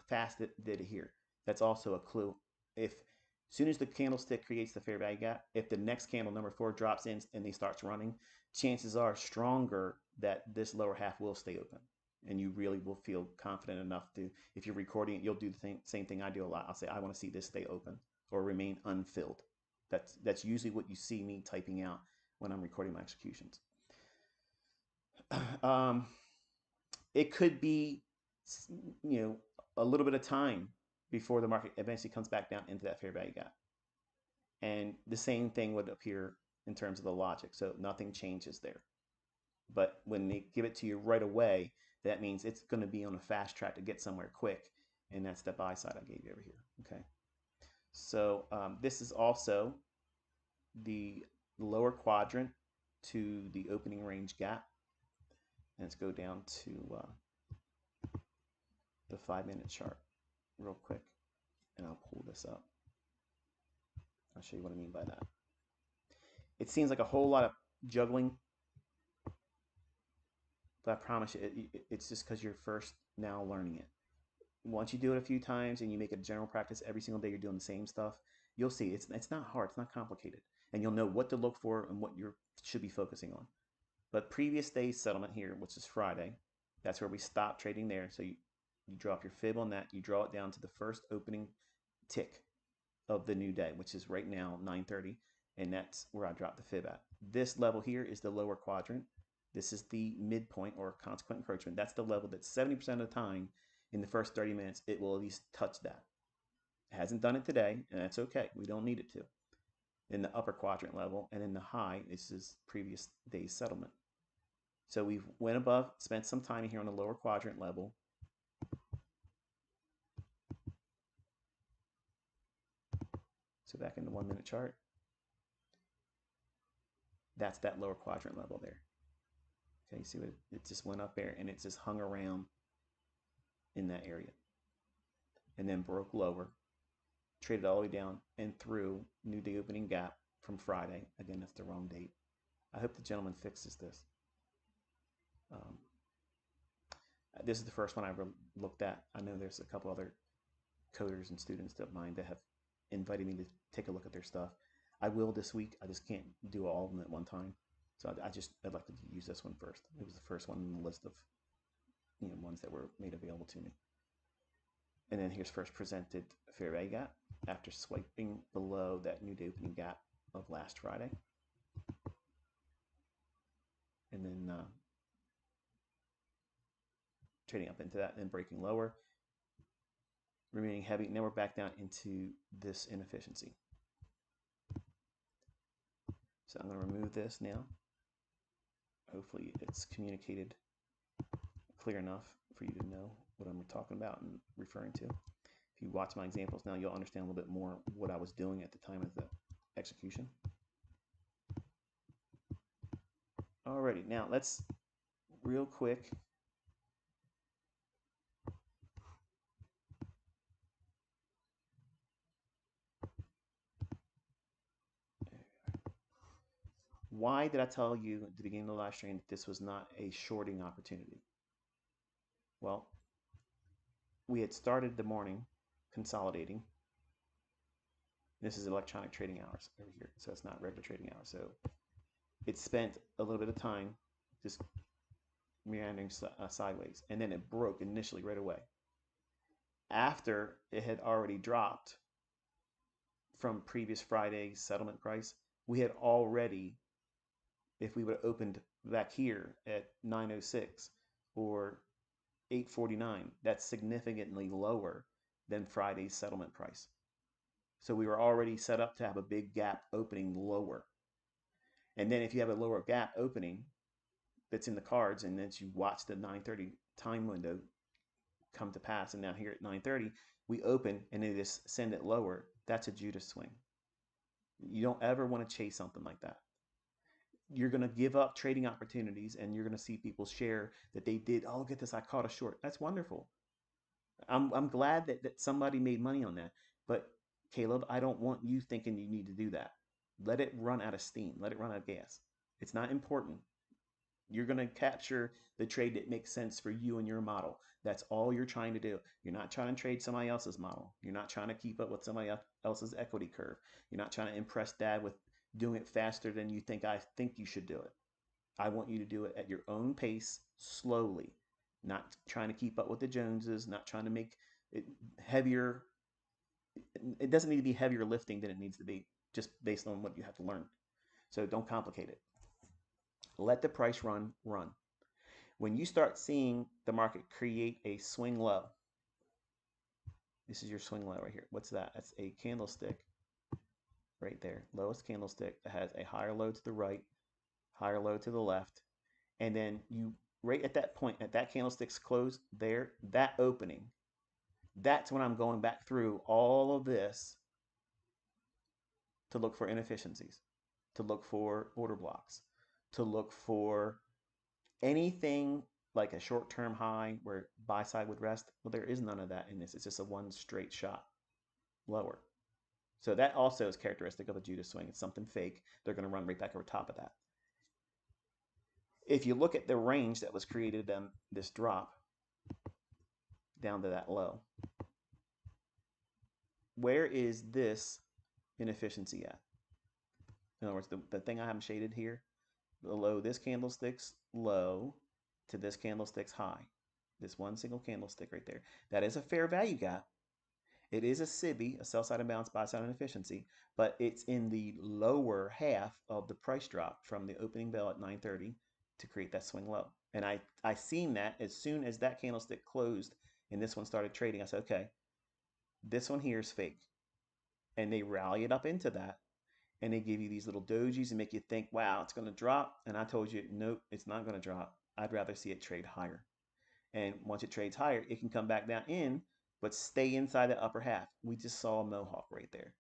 fast it did it here. That's also a clue. If as soon as the candlestick creates the fair value gap, if the next candle number 4 drops in and he starts running, chances are stronger that this lower half will stay open. And you really will feel confident enough to, if you're recording it, you'll do the same thing I do a lot. I'll say, I want to see this stay open or remain unfilled. That's usually what you see me typing out when I'm recording my executions. It could be, a little bit of time before the market eventually comes back down into that fair value gap. And the same thing would appear in terms of the logic. So nothing changes there. But when they give it to you right away, that means it's going to be on a fast track to get somewhere quick. And that's the buy side I gave you over here. Okay. So this is also the lower quadrant to the opening range gap. And let's go down to the 5-minute chart real quick. And I'll pull this up. I'll show you what I mean by that. It seems like a whole lot of juggling, but I promise you, it's just because you're first now learning it. Once you do it a few times and you make a general practice every single day, you're doing the same stuff, you'll see it's not hard, it's not complicated. And you'll know what to look for and what you should be focusing on. But previous day's settlement here, which is Friday, that's where we stop trading there. So you drop your fib on that, you draw it down to the first opening tick of the new day, which is right now 9:30, and that's where I drop the fib at. This level here is the lower quadrant. This is the midpoint or consequent encroachment. That's the level that 70% of the time in the first 30 minutes, it will at least touch that. It hasn't done it today, and that's okay. We don't need it to. In the upper quadrant level, and in the high, this is previous day's settlement. So we went above, spent some time here on the lower quadrant level. So back in the 1-minute chart, that's that lower quadrant level there. Okay, you see what it just went up there and it just hung around in that area. And then broke lower, traded all the way down and through new day opening gap from Friday. Again, that's the wrong date. I hope the gentleman fixes this. This is the first one I ever looked at. I know there's a couple other coders and students of mine that have invited me to take a look at their stuff. I will this week. I just can't do all of them at one time. So I'd like to use this one first. It was the first one in the list of ones that were made available to me. And then here's first presented fair value gap after swiping below that new day opening gap of last Friday. And then trading up into that, then breaking lower, remaining heavy. Now we're back down into this inefficiency. So I'm going to remove this now. Hopefully it's communicated clear enough for you to know what I'm talking about and referring to. If you watch my examples now, you'll understand a little bit more what I was doing at the time of the execution. Alrighty, now let's real quick why did I tell you at the beginning of the live stream that this was not a shorting opportunity? Well, we had started the morning consolidating. This is electronic trading hours over here, so it's not regular trading hours. So it spent a little bit of time just meandering sideways, and then it broke initially right away. After it had already dropped from previous Friday's settlement price, we had already, if we would have opened back here at 906 or 849, that's significantly lower than Friday's settlement price. So we were already set up to have a big gap opening lower. And then if you have a lower gap opening that's in the cards, and then you watch the 9:30 time window come to pass, and now here at 9:30 we open and they just send it lower, that's a Judas swing. You don't ever want to chase something like that. You're going to give up trading opportunities, and you're going to see people share that they did, oh, look at this, I caught a short. That's wonderful. I'm glad that somebody made money on that. But Caleb, I don't want you thinking you need to do that. Let it run out of steam. Let it run out of gas. It's not important. You're going to capture the trade that makes sense for you and your model. That's all you're trying to do. You're not trying to trade somebody else's model. You're not trying to keep up with somebody else's equity curve. You're not trying to impress dad with doing it faster than you think I think you should do it. I want you to do it at your own pace, slowly, not trying to keep up with the Joneses, not trying to make it heavier. It doesn't need to be heavier lifting than it needs to be, just based on what you have to learn. So don't complicate it. Let the price run. When you start seeing the market create a swing low, this is your swing low right here. What's that? That's a candlestick right there. Lowest candlestick that has a higher low to the right, higher low to the left. And then you, right at that point, at that candlestick's close there, that opening, that's when I'm going back through all of this to look for inefficiencies, to look for order blocks, to look for anything like a short-term high where buy side would rest. Well, there is none of that in this. It's just a one straight shot lower. So that also is characteristic of a Judas swing. It's something fake. They're going to run right back over top of that. If you look at the range that was created on this drop down to that low, where is this inefficiency at? In other words, the thing I have shaded here, below this candlestick's low to this candlestick's high, this one single candlestick right there, that is a fair value gap. It is a SIBI, a sell side imbalance, buy side inefficiency, but it's in the lower half of the price drop from the opening bell at 9:30 to create that swing low. And I seen that as soon as that candlestick closed and this one started trading. I said, okay, this one here is fake. And they rally it up into that, and they give you these little dojis and make you think, wow, it's going to drop. And I told you, nope, it's not going to drop. I'd rather see it trade higher. And once it trades higher, it can come back down in, but stay inside the upper half. We just saw a mohawk right there.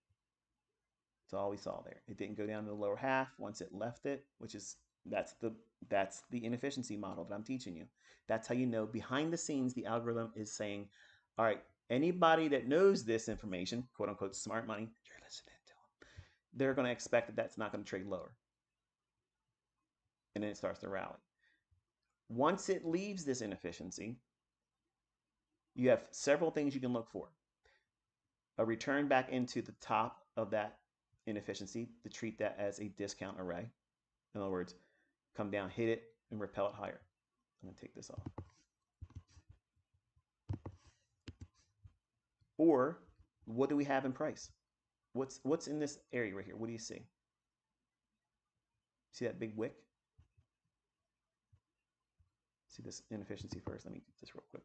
That's all we saw there. It didn't go down to the lower half once it left it, which is, that's the inefficiency model that I'm teaching you. That's how you know behind the scenes the algorithm is saying, all right, anybody that knows this information, quote unquote smart money, you're listening to them. They're going to expect that that's not going to trade lower. And then it starts to rally. Once it leaves this inefficiency, you have several things you can look for. A return back into the top of that inefficiency, to treat that as a discount array. In other words, come down, hit it, and repel it higher. I'm going to take this off. Or what do we have in price? What's in this area right here? What do you see? See that big wick? See this inefficiency first. Let me do this real quick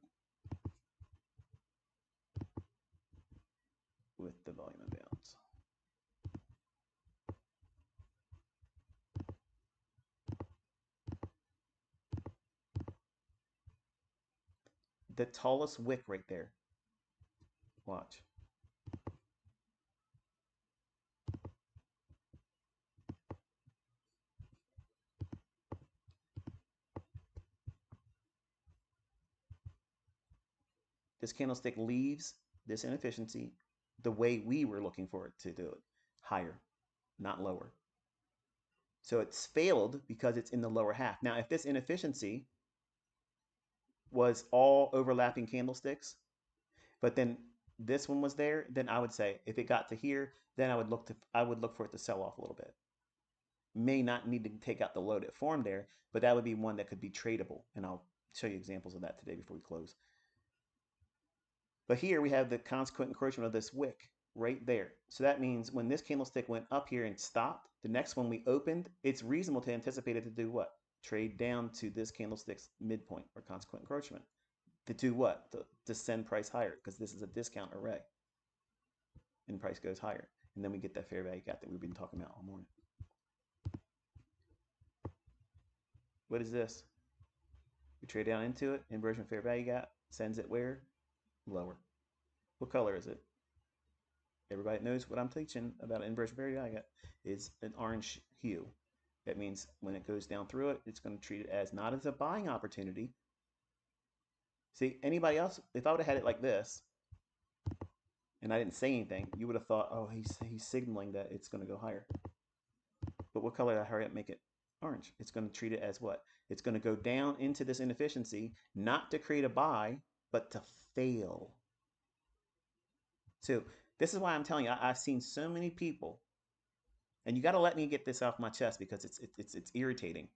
with the volume imbalance. The tallest wick right there Watch. This candlestick leaves this inefficiency the way we were looking for it to do it, higher, not lower. So it's failed because it's in the lower half. Now, if this inefficiency was all overlapping candlesticks, but then this one was there, then I would say if it got to here, then I would look for it to sell off a little bit. May not need to take out the low that formed there, but that would be one that could be tradable. And I'll show you examples of that today before we close. But here we have the consequent encroachment of this wick right there. So that means when this candlestick went up here and stopped, the next one we opened, it's reasonable to anticipate it to do what? Trade down to this candlestick's midpoint or consequent encroachment. To do what? To send price higher, because this is a discount array. And price goes higher. And then we get that fair value gap that we've been talking about all morning. What is this? We trade down into it, inversion fair value gap, sends it where? Lower. What color is it? Everybody knows what I'm teaching about inversion fair value gap is an orange hue. That means when it goes down through it, it's going to treat it as not as a buying opportunity. See, anybody else, if I would have had it like this, and I didn't say anything, you would have thought, oh, he's signaling that it's going to go higher. But what color did I hurry up make it? Orange. It's going to treat it as what? It's going to go down into this inefficiency, not to create a buy, but to fail. So this is why I'm telling you, I've seen so many people, and you got to let me get this off my chest because it's irritating,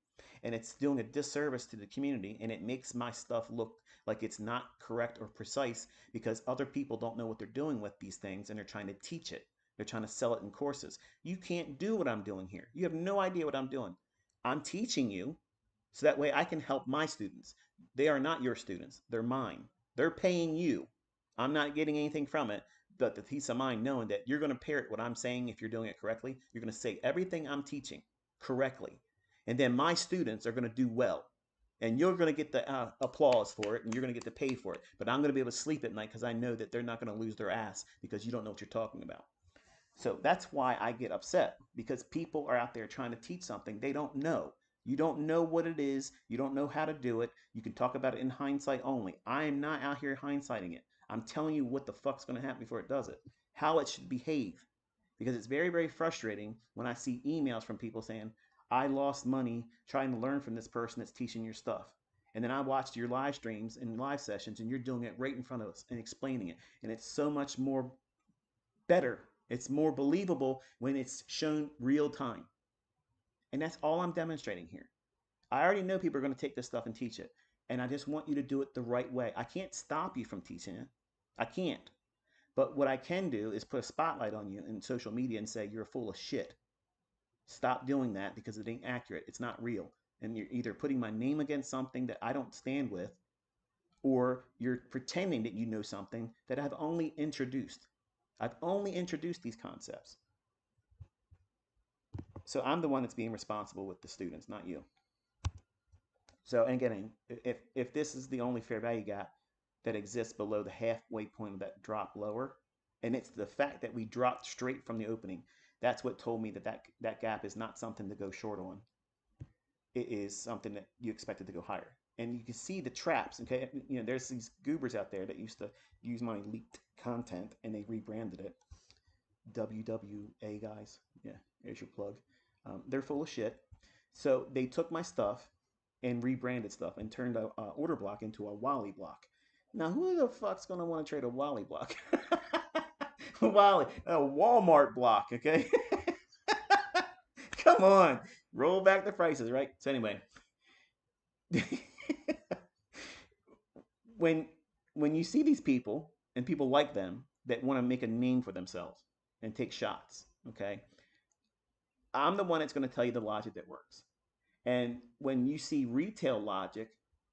and it's doing a disservice to the community, and it makes my stuff look like it's not correct or precise because other people don't know what they're doing with these things, and they're trying to teach it. They're trying to sell it in courses. You can't do what I'm doing here. You have no idea what I'm doing. I'm teaching you so that way I can help my students. They are not your students. They're mine. They're paying you. I'm not getting anything from it, but the peace of mind knowing that you're going to parrot what I'm saying if you're doing it correctly. You're going to say everything I'm teaching correctly. And then my students are going to do well. And you're going to get the applause for it, and you're going to get to pay for it. But I'm going to be able to sleep at night because I know that they're not going to lose their ass because you don't know what you're talking about. So that's why I get upset, because people are out there trying to teach something they don't know. You don't know what it is. You don't know how to do it. You can talk about it in hindsight only. I am not out here hindsighting it. I'm telling you what the fuck's going to happen before it does it, how it should behave. Because it's very, very frustrating when I see emails from people saying, I lost money trying to learn from this person that's teaching your stuff. And then I watched your live streams and live sessions, and you're doing it right in front of us and explaining it. And it's so much more better. It's more believable when it's shown real time. And that's all I'm demonstrating here. I already know people are going to take this stuff and teach it. And I just want you to do it the right way. I can't stop you from teaching it. I can't. But what I can do is put a spotlight on you in social media and say, you're full of shit. Stop doing that because it ain't accurate. It's not real. And you're either putting my name against something that I don't stand with, or you're pretending that you know something that I've only introduced. I've only introduced these concepts. So I'm the one that's being responsible with the students, not you. So, and again, if this is the only fair value gap that exists below the halfway point of that drop lower, and it's the fact that we dropped straight from the opening, that's what told me that gap is not something to go short on. It is something that you expected to go higher. And you can see the traps, okay? You know, there's these goobers out there that used to use my leaked content and they rebranded it. WWA guys, yeah, there's your plug. They're full of shit. So they took my stuff and rebranded stuff and turned a order block into a Wally block. Now, who the fuck's gonna want to trade a Wally block? Wally, a Walmart block, okay? Come on, roll back the prices, right? So anyway, when when you see these people and people like them that want to make a name for themselves and take shots, okay? I'm the one that's going to tell you the logic that works. And when you see retail logic,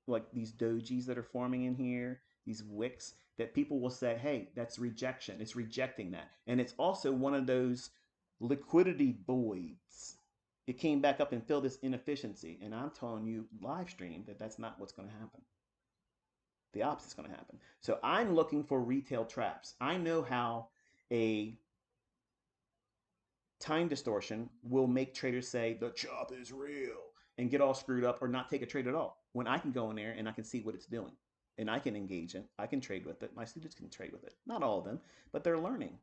like these dojis that are forming in here, these wicks, that people will say, hey, that's rejection. It's rejecting that. And it's also one of those liquidity voids. It came back up and filled this inefficiency. And I'm telling you live stream that that's not what's going to happen. The opposite is going to happen. So I'm looking for retail traps. I know how a time distortion will make traders say the chop is real and get all screwed up or not take a trade at all. When I can go in there and I can see what it's doing and I can engage in, I can trade with it. My students can trade with it. Not all of them, but they're learning.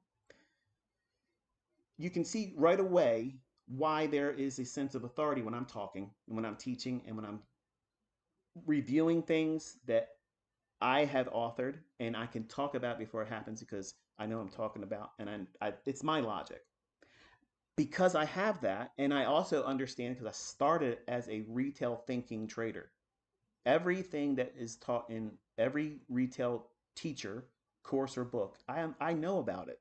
You can see right away why there is a sense of authority when I'm talking and when I'm teaching and when I'm reviewing things that I have authored and I can talk about before it happens because I know I'm talking about and it's my logic. Because I have that, and I also understand because I started as a retail thinking trader. Everything that is taught in every retail teacher course or book, I know about it.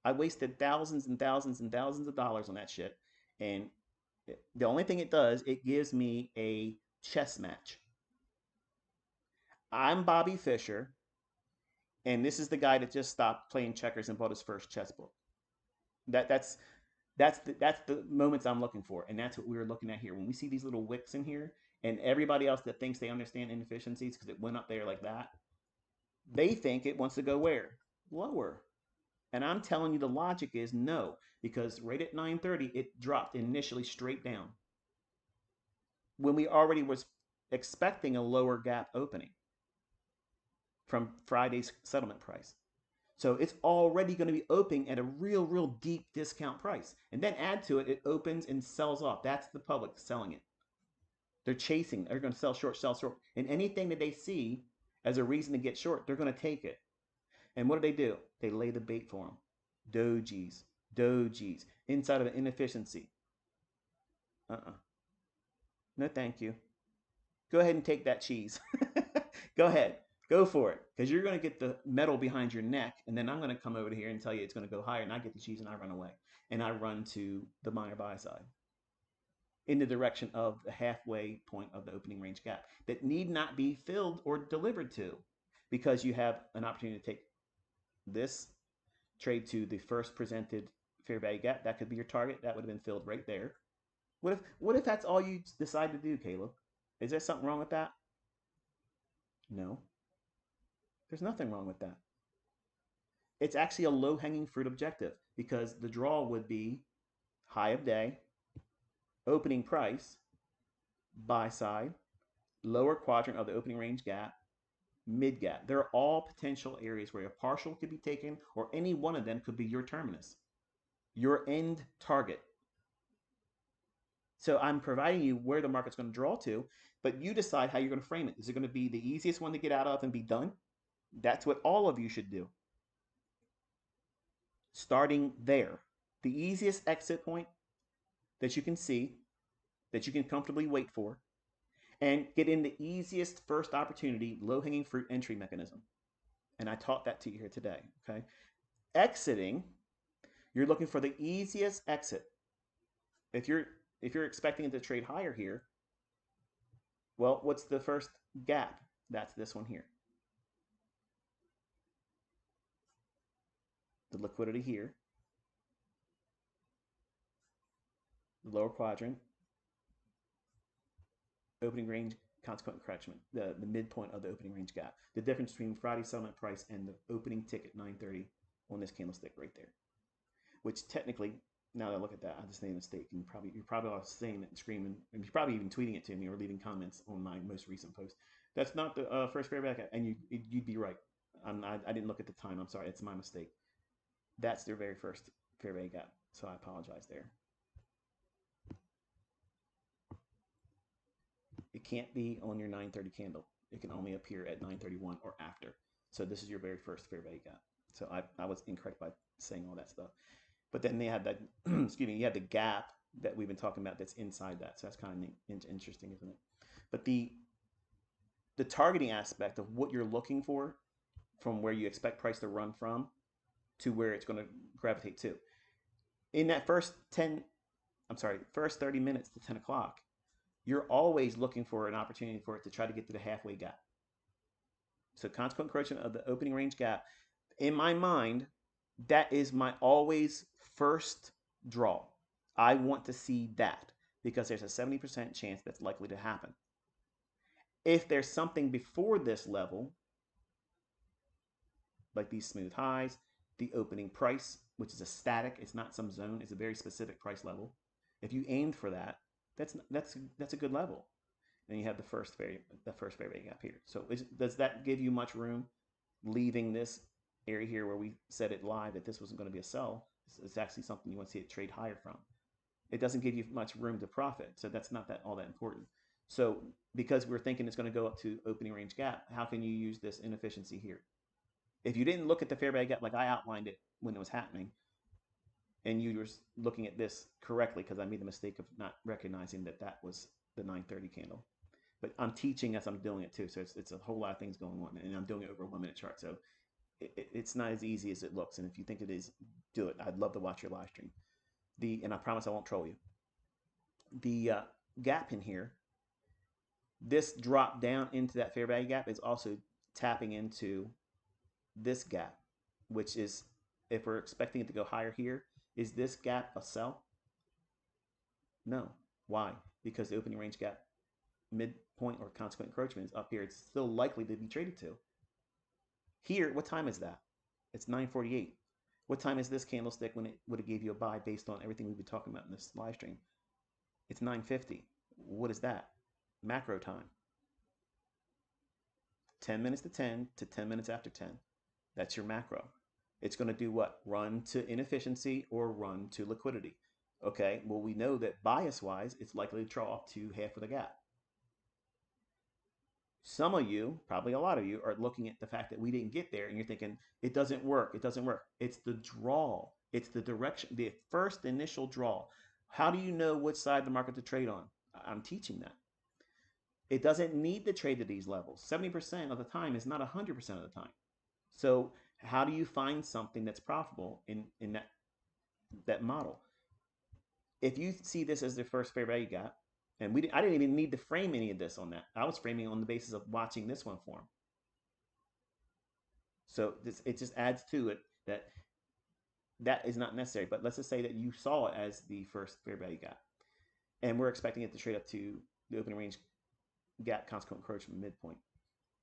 I wasted thousands and thousands and thousands of dollars on that shit, and the only thing it does, it gives me a chess match. I'm Bobby Fischer, and this is the guy that just stopped playing checkers and bought his first chess book. That's the moments I'm looking for, and that's what we were looking at here. When we see these little wicks in here, and everybody else that thinks they understand inefficiencies because it went up there like that, they think it wants to go where? Lower. And I'm telling you the logic is no, because right at 9:30 it dropped initially straight down when we already was expecting a lower gap opening from Friday's settlement price. So it's already going to be opening at a real deep discount price. And then add to it, it opens and sells off. That's the public selling it. They're chasing. They're going to sell short, sell short. And anything that they see as a reason to get short, they're going to take it. And what do? They lay the bait for them. Dojis, inside of an inefficiency. No, thank you. Go ahead and take that cheese. Go ahead. Go for it. Because you're going to get the metal behind your neck. And then I'm going to come over here and tell you it's going to go higher. And I get the cheese and I run away. And I run to the minor buy side in the direction of the halfway point of the opening range gap that need not be filled or delivered to because you have an opportunity to take this trade to the first presented fair value gap. That could be your target. That would have been filled right there. What if that's all you decide to do, Caleb? Is there something wrong with that? No. There's nothing wrong with that. It's actually a low-hanging fruit objective because the draw would be high of day, opening price, buy side, lower quadrant of the opening range gap, mid gap. They're all potential areas where a partial could be taken or any one of them could be your terminus, your end target. So I'm providing you where the market's going to draw to, but you decide how you're going to frame it. Is it going to be the easiest one to get out of and be done? That's what all of you should do. Starting there. The easiest exit point that you can see, that you can comfortably wait for, and get in the easiest first opportunity, low-hanging fruit entry mechanism. And I taught that to you here today, okay? Exiting, you're looking for the easiest exit. If you're expecting it to trade higher here, well, what's the first gap? That's this one here. The liquidity here, the lower quadrant, opening range, consequent encroachment, the midpoint of the opening range gap. The difference between Friday settlement price and the opening ticket 9:30 on this candlestick right there. Which technically, now that I look at that, I just made a mistake. And you're probably all saying it and screaming, and you're probably even tweeting it to me or leaving comments on my most recent post. That's not the first fair value gap, and you'd be right. I didn't look at the time. I'm sorry, it's my mistake. That's their very first fair value gap, so I apologize there. It can't be on your 9:30 candle. It can only appear at 9:31 or after. So this is your very first fair value gap. So I was incorrect by saying all that stuff. But then they have that, excuse me, you have the gap that we've been talking about that's inside that. So that's kind of interesting, isn't it? But the targeting aspect of what you're looking for from where you expect price to run from to where it's going to gravitate to. In that first 30 minutes to 10 o'clock, you're always looking for an opportunity for it to try to get to the halfway gap. So consequent correction of the opening range gap, in my mind, that is my always first draw. I want to see that because there's a 70% chance that's likely to happen. If there's something before this level, like these smooth highs, the opening price, which is a static, it's not some zone, it's a very specific price level. If you aimed for that, that's a good level. And you have the first fair value gap here. So does that give you much room leaving this area here where we said it live that this wasn't going to be a sell? It's actually something you want to see it trade higher from. It doesn't give you much room to profit, so that's not all that important. So because we're thinking it's going to go up to opening range gap, how can you use this inefficiency here? If you didn't look at the fair value gap like I outlined it when it was happening, and you were looking at this correctly, because I made the mistake of not recognizing that that was the 930 candle. But I'm teaching as I'm doing it too, so it's a whole lot of things going on, and I'm doing it over a 1 minute chart, so it's not as easy as it looks. And if you think it is, do it. I'd love to watch your live stream. And I promise I won't troll you. The gap in here, this drop down into that fair value gap is also tapping into this gap, which is, if we're expecting it to go higher here, is this gap a sell? No. Why? Because the opening range gap midpoint or consequent encroachment is up here. It's still likely to be traded to. Here, what time is that? It's 9:48. What time is this candlestick when it would have gave you a buy based on everything we've been talking about in this live stream? It's 9:50. What is that? Macro time. 10 minutes to 10 to 10 minutes after 10. That's your macro. It's going to do what? Run to inefficiency or run to liquidity. Okay, well, we know that bias-wise, it's likely to draw up to half of the gap. Some of you, probably a lot of you, are looking at the fact that we didn't get there and you're thinking, it doesn't work, it doesn't work. It's the draw, it's the direction, the first initial draw. How do you know which side of the market to trade on? I'm teaching that. It doesn't need to trade to these levels. 70% of the time is not 100% of the time. So how do you find something that's profitable in that model? If you see this as the first fair value gap, and I didn't even need to frame any of this on that. I was framing on the basis of watching this one form. So it just adds to it that is not necessary. But let's just say that you saw it as the first fair value gap, and we're expecting it to trade up to the opening range gap consequent encroachment midpoint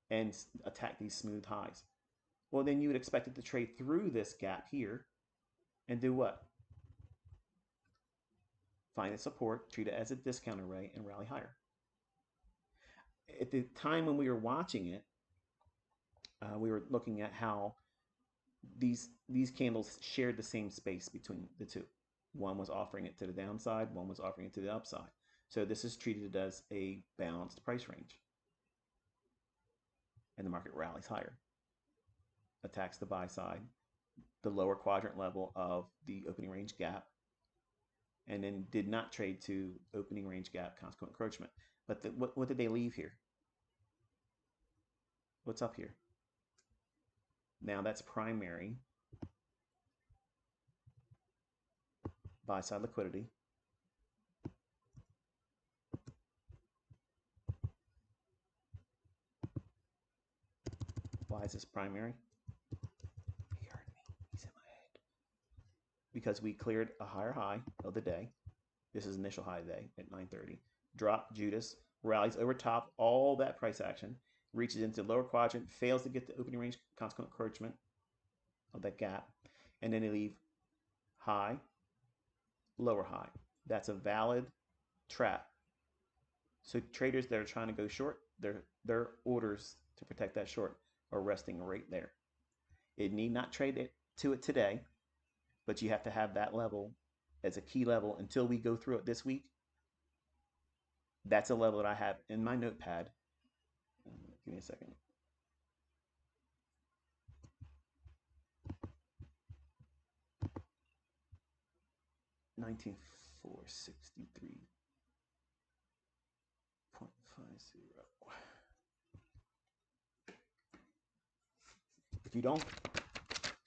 and attack these smooth highs. Well, then you would expect it to trade through this gap here and do what? Find its support, treat it as a discount array, and rally higher. At the time when we were watching it, we were looking at how these candles shared the same space between the two. One was offering it to the downside, one was offering it to the upside. So this is treated as a balanced price range. And the market rallies higher, attacks the buy side, the lower quadrant level of the opening range gap, and then did not trade to opening range gap consequent encroachment. But what did they leave here? What's up here? Now that's primary buy side liquidity. Why is this primary? He heard me. He's in my head. Because we cleared a higher high of the day. This is initial high day at 9:30. Drop Judas, rallies over top all that price action, reaches into lower quadrant, fails to get the opening range consequent encroachment of that gap, and then they leave high, lower high. That's a valid trap. So traders that are trying to go short, their orders to protect that short are resting right there. It need not trade to it today, but you have to have that level as a key level until we go through it this week. That's a level that I have in my notepad. Give me a second. $19,463.50.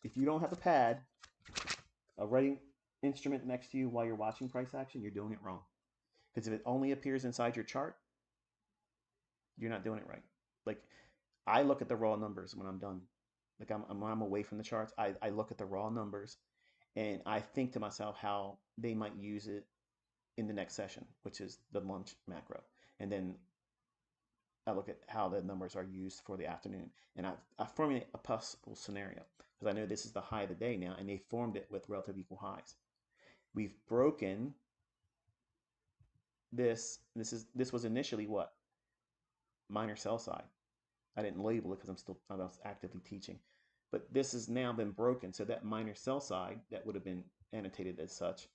If you don't have a pad, a writing instrument next to you while you're watching price action, you're doing it wrong. Because if it only appears inside your chart, you're not doing it right. Like, I look at the raw numbers when I'm done. Like I'm away from the charts. I look at the raw numbers and I think to myself how they might use it in the next session, which is the lunch macro. And then I look at how the numbers are used for the afternoon, and I formulate a possible scenario because I know this is the high of the day now, and they formed it with relative equal highs. We've broken this. This was initially what? Minor sell side. I didn't label it because I was actively teaching, but this has now been broken. So that minor sell side that would have been annotated as such,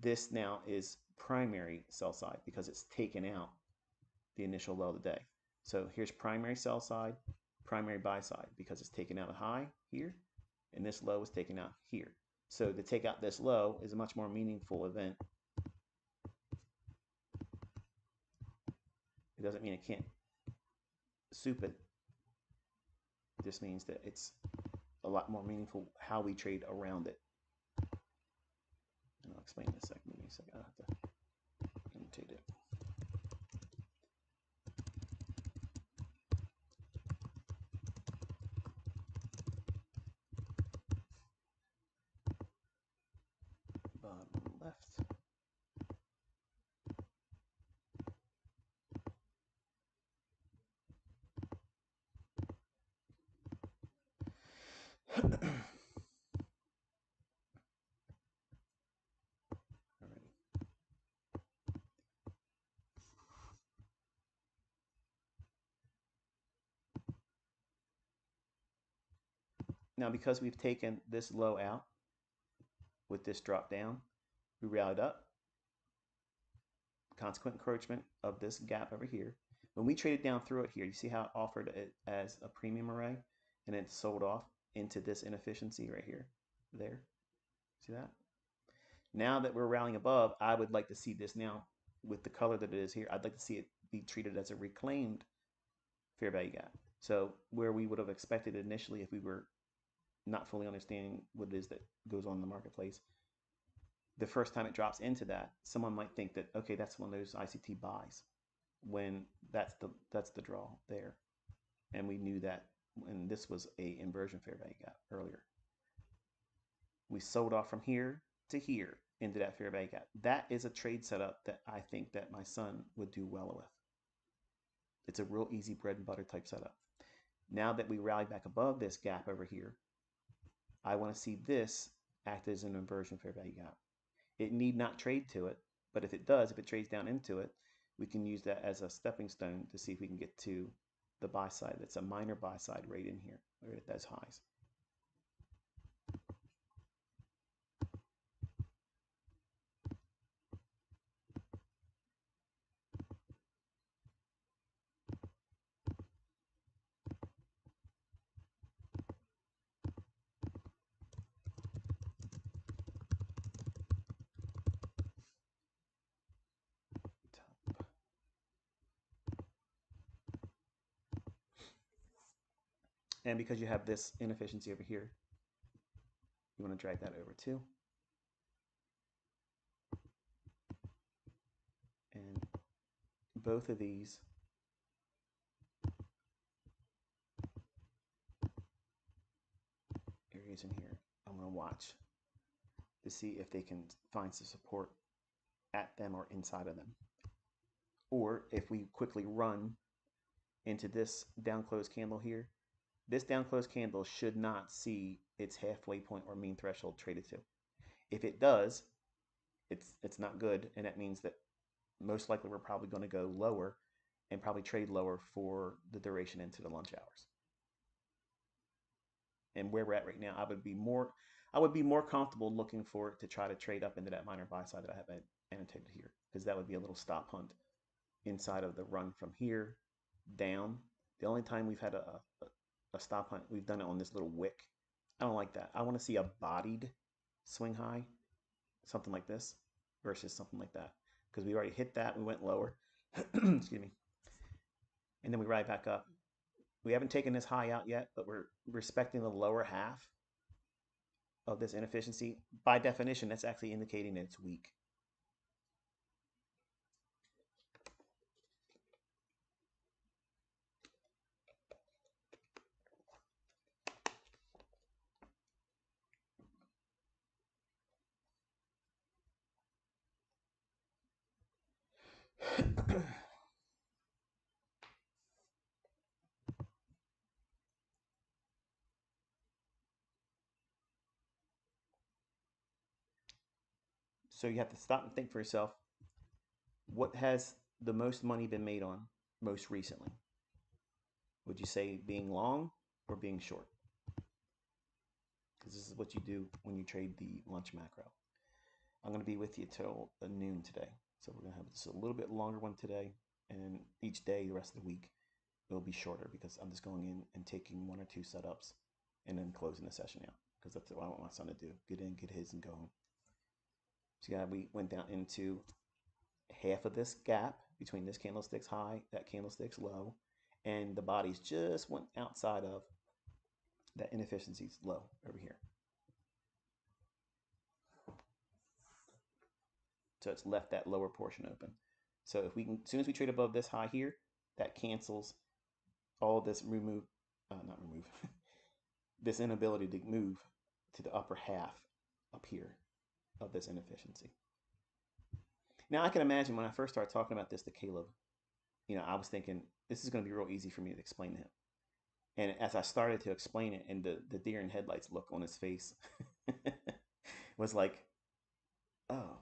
this now is primary sell side because it's taken out the initial low of the day. So here's primary sell side, primary buy side because it's taken out a high here, and this low is taken out here. So to take out this low is a much more meaningful event. It doesn't mean it can't soup it. It just means that it's a lot more meaningful how we trade around it. And I'll explain in a second. Give me a second. I'll have to annotate it. Bottom left. Now, because we've taken this low out with this drop down, we rallied up. Consequent encroachment of this gap over here. When we traded down through it here, you see how it offered it as a premium array and then sold off into this inefficiency right here, there. See that? Now that we're rallying above, I would like to see this now with the color that it is here. I'd like to see it be treated as a reclaimed fair value gap. So where we would have expected initially if we were not fully understanding what it is that goes on in the marketplace, the first time it drops into that, someone might think that, okay, that's one of those ICT buys, when that's the draw there. And we knew that when this was a inversion fair value gap earlier. We sold off from here to here into that fair value gap. That is a trade setup that I think that my son would do well with. It's a real easy bread and butter type setup. Now that we rally back above this gap over here, I want to see this act as an inversion fair value gap. It need not trade to it, but if it does, if it trades down into it, we can use that as a stepping stone to see if we can get to the buy side. That's a minor buy side right in here, right at those highs. And because you have this inefficiency over here, you want to drag that over too. And both of these areas in here, I'm going to watch to see if they can find some support at them or inside of them. Or if we quickly run into this down close candle here, this down close candle should not see its halfway point or mean threshold traded to. If it does, it's not good, and that means that most likely we're probably going to go lower and probably trade lower for the duration into the lunch hours. And where we're at right now, I would be more comfortable looking for it to try to trade up into that minor buy side that I have annotated here, because that would be a little stop hunt inside of the run from here down. The only time we've had a stop hunt, we've done it on this little wick. I don't like that. I want to see a bodied swing high, something like this, versus something like that, because we already hit that. We went lower. Excuse me. And then we ride back up. We haven't taken this high out yet, but we're respecting the lower half of this inefficiency. By definition, that's actually indicating that it's weak. So you have to stop and think for yourself, what has the most money been made on most recently? Would you say being long or being short? Because this is what you do when you trade the lunch macro. I'm going to be with you till noon today. So we're going to have just a little bit longer one today. And each day, the rest of the week, it'll be shorter because I'm just going in and taking 1 or 2 setups and then closing the session out. Because that's what I want my son to do. Get in, get his, and go home. So yeah, we went down into half of this gap between this candlestick's high, that candlestick's low, and the bodies just went outside of that inefficiency's low over here. So it's left that lower portion open. So if we can, as soon as we trade above this high here, that cancels all this this inability to move to the upper half up here of this inefficiency. Now I can imagine when I first started talking about this to Caleb, I was thinking this is going to be real easy for me to explain to him. And as I started to explain it, and the deer in headlights look on his face was like, oh,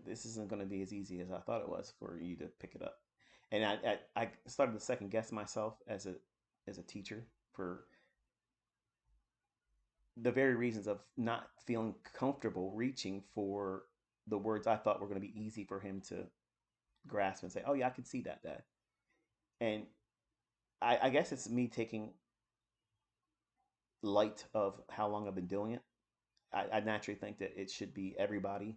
this isn't going to be as easy as I thought it was for you to pick it up. And I started to second guess myself as a teacher for the very reasons of not feeling comfortable reaching for the words I thought were going to be easy for him to grasp and say, oh yeah, I can see that, Dad. And I guess it's me taking light of how long I've been doing it. I naturally think that it should be everybody.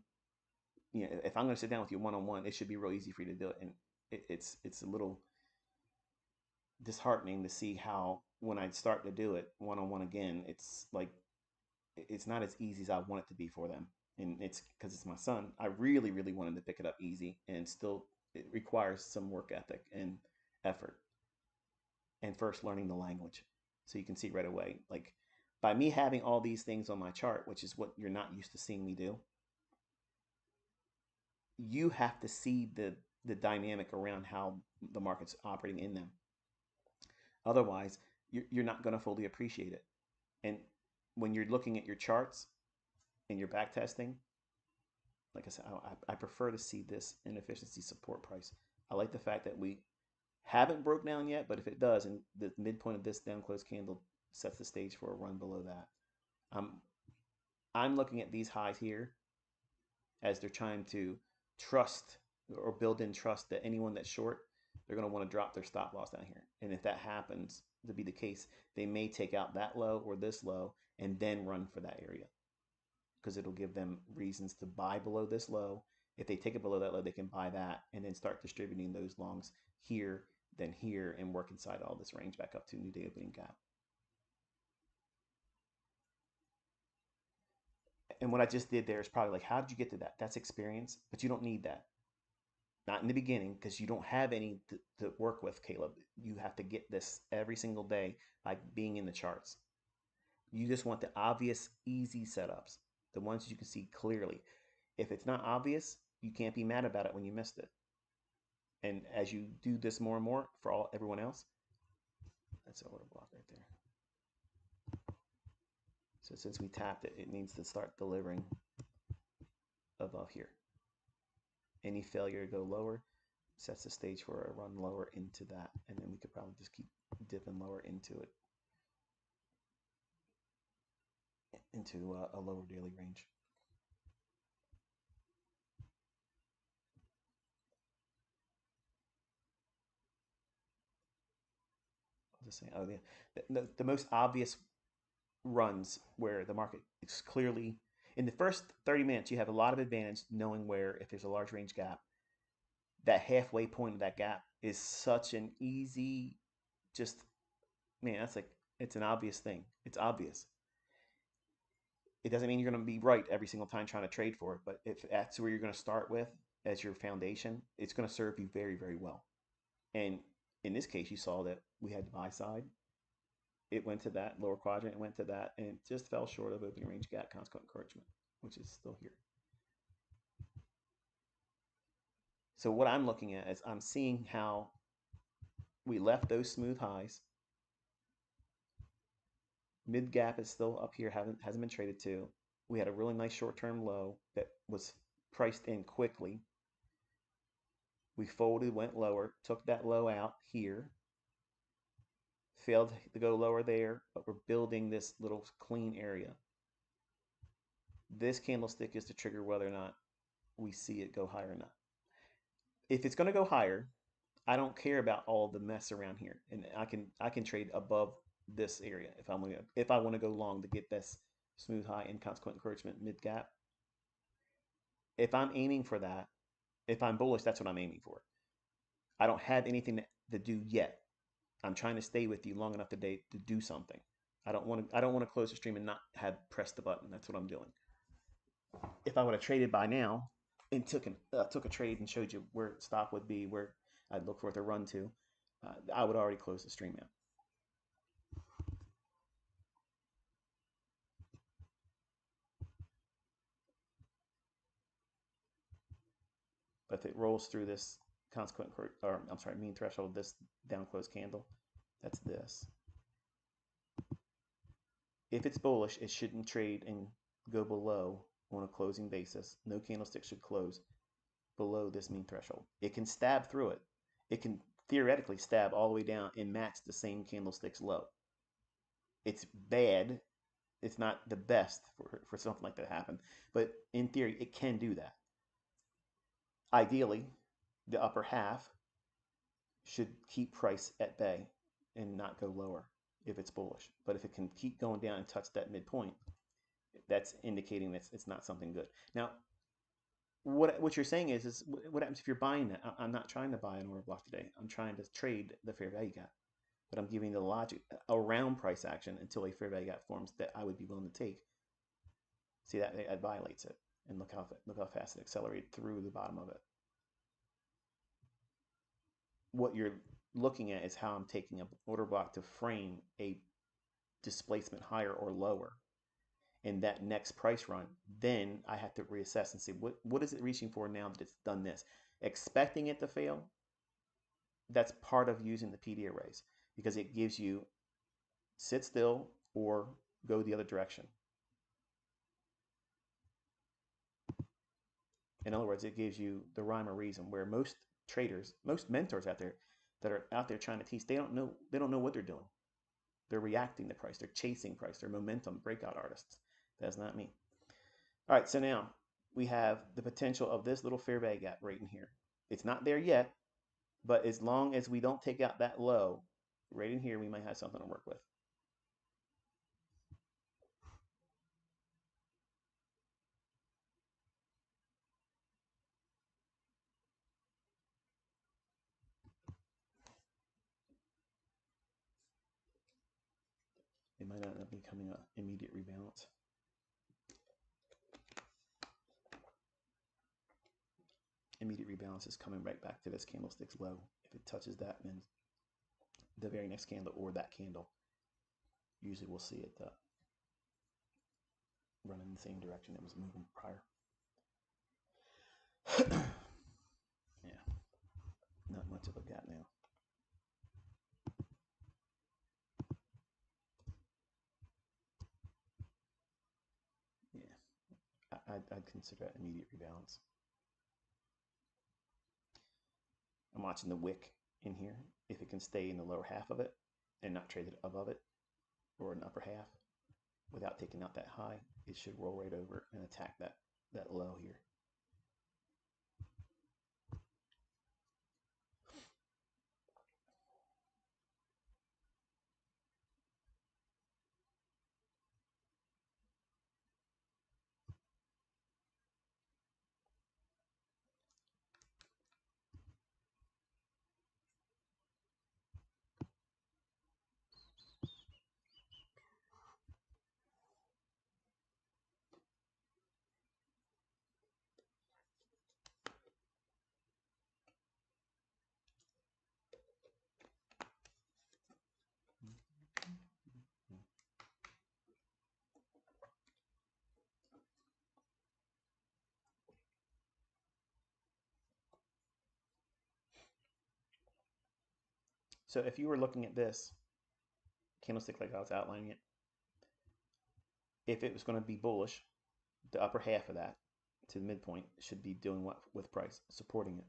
If I'm going to sit down with you one-on-one, it should be real easy for you to do it. And it's a little disheartening to see how when I start to do it one-on-one again, it's like it's not as easy as I want it to be for them. And it's because it's my son. I really, really wanted to pick it up easy, and still it requires some work ethic and effort. And first learning the language. So you can see right away, like by me having all these things on my chart, which is what you're not used to seeing me do, you have to see the dynamic around how the market's operating in them. Otherwise, you're not going to fully appreciate it. And when you're looking at your charts and you're back testing, like I said, I prefer to see this inefficiency support price. I like the fact that we haven't broke down yet, but if it does, and the midpoint of this down close candle sets the stage for a run below that, I'm looking at these highs here as they're trying to trust or build in trust that anyone that's short, they're going to want to drop their stop loss down here. And if that happens to be the case, they may take out that low or this low and then run for that area, because it'll give them reasons to buy below this low. If they take it below that low, they can buy that and then start distributing those longs here, then here, and work inside all this range back up to new day opening gap. And what I just did there is probably like, how did you get to that? That's experience, but you don't need that. Not in the beginning, because you don't have any to work with, Caleb. You have to get this every single day by being in the charts. You just want the obvious, easy setups, the ones you can see clearly. If it's not obvious, you can't be mad about it when you missed it. And as you do this more and more for everyone else, that's a order block right there. So since we tapped it, it needs to start delivering above here. Any failure to go lower sets the stage for a run lower into that, and then we could probably just keep dipping lower into it, into a lower daily range. I'll just say, oh yeah, the most obvious runs where the market is clearly in the first 30 minutes, you have a lot of advantage knowing where, if there's a large range gap, that halfway point of that gap is such an easy, just, man, that's like, it's an obvious thing. It's obvious. It doesn't mean you're going to be right every single time trying to trade for it, but if that's where you're going to start with as your foundation, it's going to serve you very, very well. And in this case, you saw that we had the buy side. It went to that lower quadrant, it went to that, and it just fell short of opening range gap consequent encouragement, which is still here. So what I'm looking at is I'm seeing how we left those smooth highs. Mid gap is still up here, hasn't been traded to. We had a really nice short-term low that was priced in quickly. We folded, went lower, took that low out here, failed to go lower there, but we're building this little clean area. This candlestick is to trigger whether or not we see it go higher or not. If it's going to go higher, I don't care about all the mess around here, and I can trade above this area if I want to go long to get this smooth high and consequent encouragement mid gap. If I'm aiming for that, if I'm bullish, that's what I'm aiming for. I don't have anything to do yet. I'm trying to stay with you long enough today to do something. I don't want to close the stream and not have pressed the button. That's what I'm doing. If I would have traded by now and took a trade and showed you where stop would be, where I'd look for it to run to, I would already close the stream out. But if it rolls through this consequent, or I'm sorry, mean threshold, this down close candle, that's this. If it's bullish, it shouldn't trade and go below on a closing basis. No candlestick should close below this mean threshold. It can stab through it. It can theoretically stab all the way down and match the same candlestick's low. It's bad. It's not the best for something like that to happen. But in theory, it can do that. Ideally, the upper half should keep price at bay and not go lower if it's bullish. But if it can keep going down and touch that midpoint, that's indicating that it's not something good. Now, what you're saying is what happens if you're buying that? I'm not trying to buy an order block today. I'm trying to trade the fair value gap, but I'm giving the logic around price action until a fair value gap forms that I would be willing to take. See that it violates it, and look how fast it accelerated through the bottom of it. What you're looking at is how I'm taking an order block to frame a displacement higher or lower in that next price run. Then I have to reassess and see what is it reaching for now that it's done this. Expecting it to fail, that's part of using the PD arrays, because it gives you sit still or go the other direction. In other words, it gives you the rhyme or reason, where most traders, most mentors out there that are out there trying to teach, they don't know what they're doing. They're reacting to price. They're chasing price. They're momentum breakout artists. That's not me. All right, so now we have the potential of this little fair value gap right in here. It's not there yet, but as long as we don't take out that low right in here, we might have something to work with. It might not be coming an immediate rebalance. Immediate rebalance is coming right back to this candlestick's low. If it touches that, then the very next candle or that candle, usually we'll see it run in the same direction it was moving prior. Yeah, not much of a gap now. Yeah, I'd consider that immediate rebalance. I'm watching the wick in here. If it can stay in the lower half of it and not trade it above it or an upper half without taking out that high, it should roll right over and attack that low here. So if you were looking at this candlestick like I was outlining it, if it was going to be bullish, the upper half of that, to the midpoint should be doing what with price? Supporting it.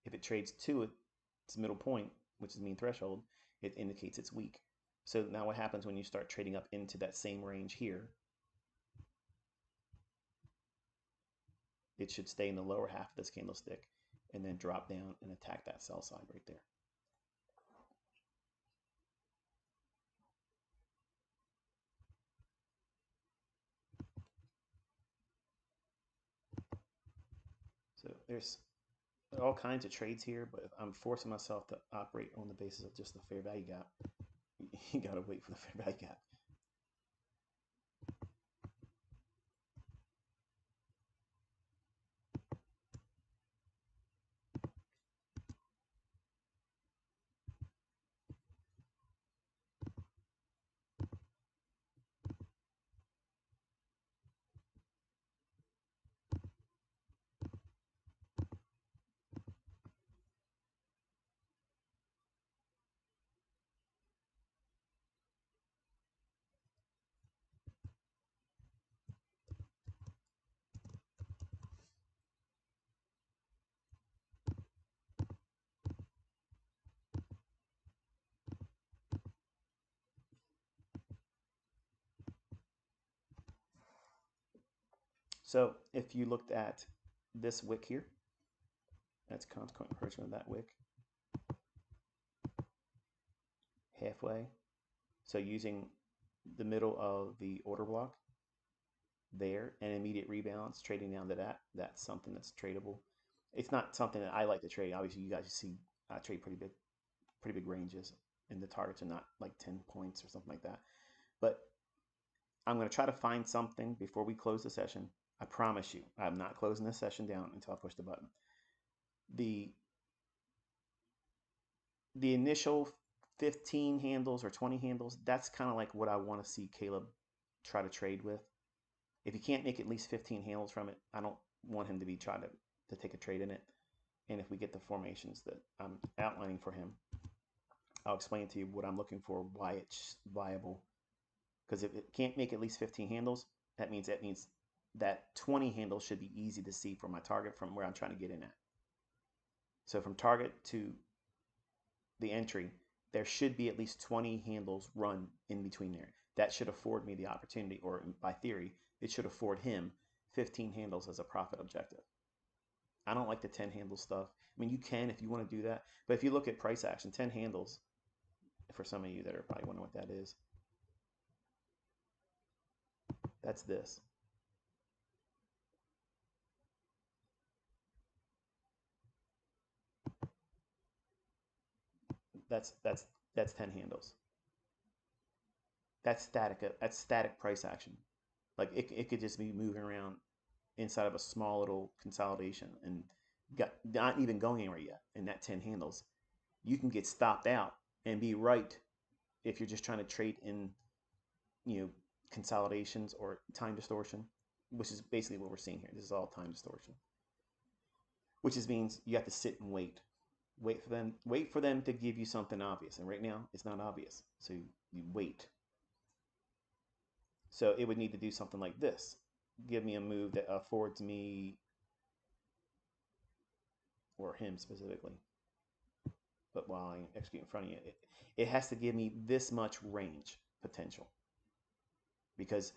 If it trades to its middle point, which is mean threshold, it indicates it's weak. So now what happens when you start trading up into that same range here? It should stay in the lower half of this candlestick and then drop down and attack that sell side right there. So there's all kinds of trades here, but if I'm forcing myself to operate on the basis of just the fair value gap, you gotta wait for the fair value gap. So if you looked at this wick here, that's consequent approaching of that wick halfway. So using the middle of the order block there and immediate rebalance, trading down to that, that's something that's tradable. It's not something that I like to trade. Obviously, you guys see I trade pretty big ranges, and the targets are not like 10 points or something like that. But I'm going to try to find something before we close the session. I promise you, I'm not closing this session down until I push the button. The initial 15 handles or 20 handles, that's kind of like what I want to see Caleb try to trade with. If he can't make at least 15 handles from it, I don't want him to be trying to take a trade in it. And if we get the formations that I'm outlining for him, I'll explain to you what I'm looking for, why it's viable. Because if it can't make at least 15 handles, that means that 20 handles should be easy to see for my target from where I'm trying to get in at. So from target to the entry, there should be at least 20 handles run in between there. That should afford me the opportunity, or by theory, it should afford him 15 handles as a profit objective. I don't like the 10 handle stuff. I mean, you can if you want to do that, but if you look at price action, 10 handles, for some of you that are probably wondering what that is, that's this. That's 10 handles. That's static price action. Like it could just be moving around inside of a small little consolidation and not even going anywhere yet. And that 10 handles, you can get stopped out and be right if you're just trying to trade in, consolidations or time distortion, which is basically what we're seeing here. This is all time distortion, which means you have to sit and wait for them to give you something obvious. And right now it's not obvious, so you wait. So it would need to do something like this. Give me a move that affords me, or him specifically, but while I execute in front of you, it has to give me this much range potential, because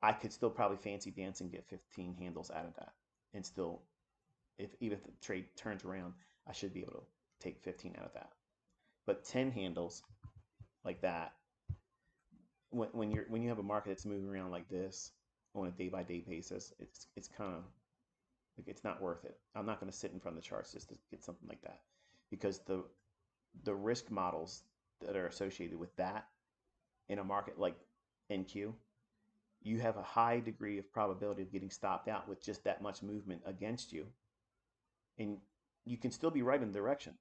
I could still probably fancy dance and get 15 handles out of that, and still, even if the trade turns around, I should be able to take 15 out of that. But 10 handles like that, when you have a market that's moving around like this on a day-by-day basis, it's kind of like, it's not worth it. I'm not going to sit in front of the charts just to get something like that, because the risk models that are associated with that in a market like NQ, you have a high degree of probability of getting stopped out with just that much movement against you. And you can still be right in the direction,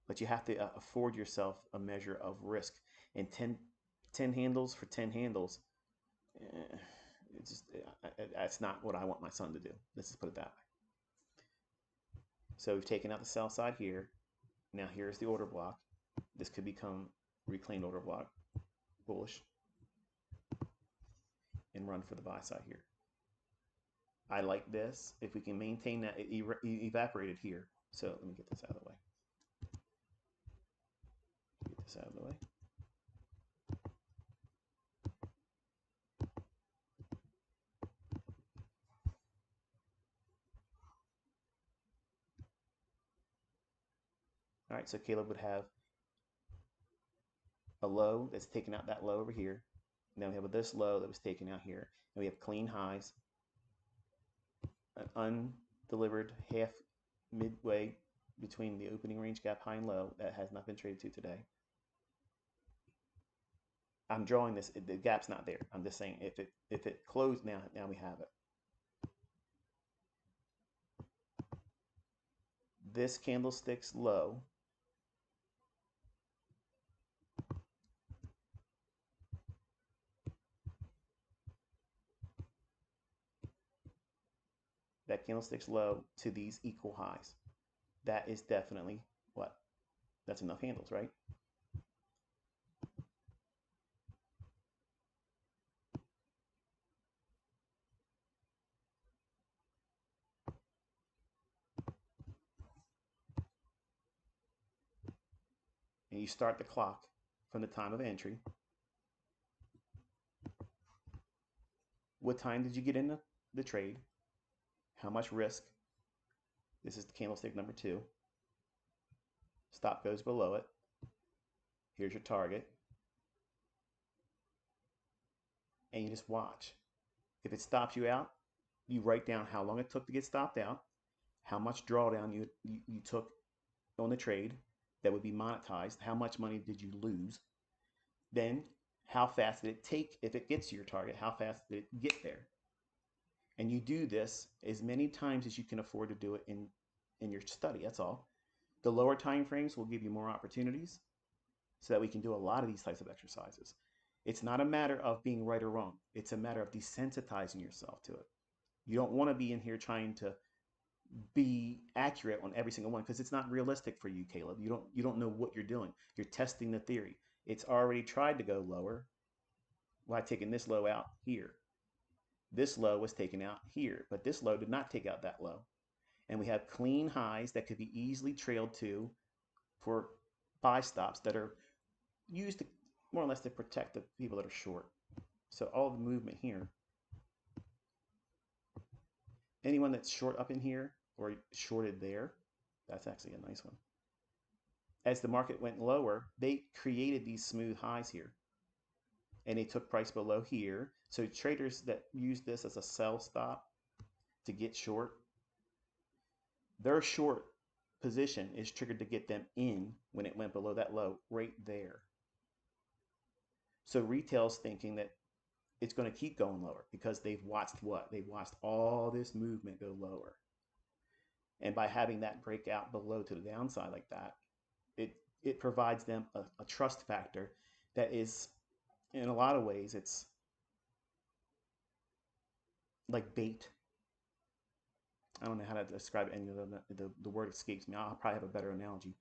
but you have to afford yourself a measure of risk. And 10 handles for 10 handles, that's not what I want my son to do. Let's just put it that way. So we've taken out the sell side here. Now here's the order block. This could become reclaimed order block, bullish, and run for the buy side here. I like this. If we can maintain that, it evaporated here. So let me get this out of the way. Get this out of the way. All right, so Caleb would have a low that's taken out that low over here. And then we have this low that was taken out here. And we have clean highs, an undelivered half midway between the opening range gap high and low that has not been traded to today. I'm drawing this, the gap's not there. I'm just saying if it closed now we have it. This candlestick's low that candlestick's low to these equal highs. That is definitely what? That's enough handles, right? And you start the clock from the time of entry. What time did you get in the trade? How much risk? This is the candlestick number 2. Stop goes below it. Here's your target. And you just watch. If it stops you out, you write down how long it took to get stopped out, how much drawdown you took on the trade that would be monetized, how much money did you lose, then how fast did it take, if it gets to your target, how fast did it get there? And you do this as many times as you can afford to do it in your study, that's all. The lower time frames will give you more opportunities so that we can do a lot of these types of exercises. It's not a matter of being right or wrong. It's a matter of desensitizing yourself to it. You don't want to be in here trying to be accurate on every single one because it's not realistic for you, Caleb. You don't know what you're doing. You're testing the theory. It's already tried to go lower by taking this low out here. This low was taken out here, but this low did not take out that low. And we have clean highs that could be easily trailed to for buy stops that are used to more or less to protect the people that are short. So all the movement here, anyone that's short up in here or shorted there, that's actually a nice one. As the market went lower, they created these smooth highs here. And they took price below here. So traders that use this as a sell stop to get short, their short position is triggered to get them in when it went below that low right there. So retail's thinking that it's going to keep going lower because they've watched what? They've watched all this movement go lower. And by having that breakout below to the downside like that, it provides them a trust factor that is, in a lot of ways, it's like bait. I don't know how to describe it. Any of the word escapes me. I'll probably have a better analogy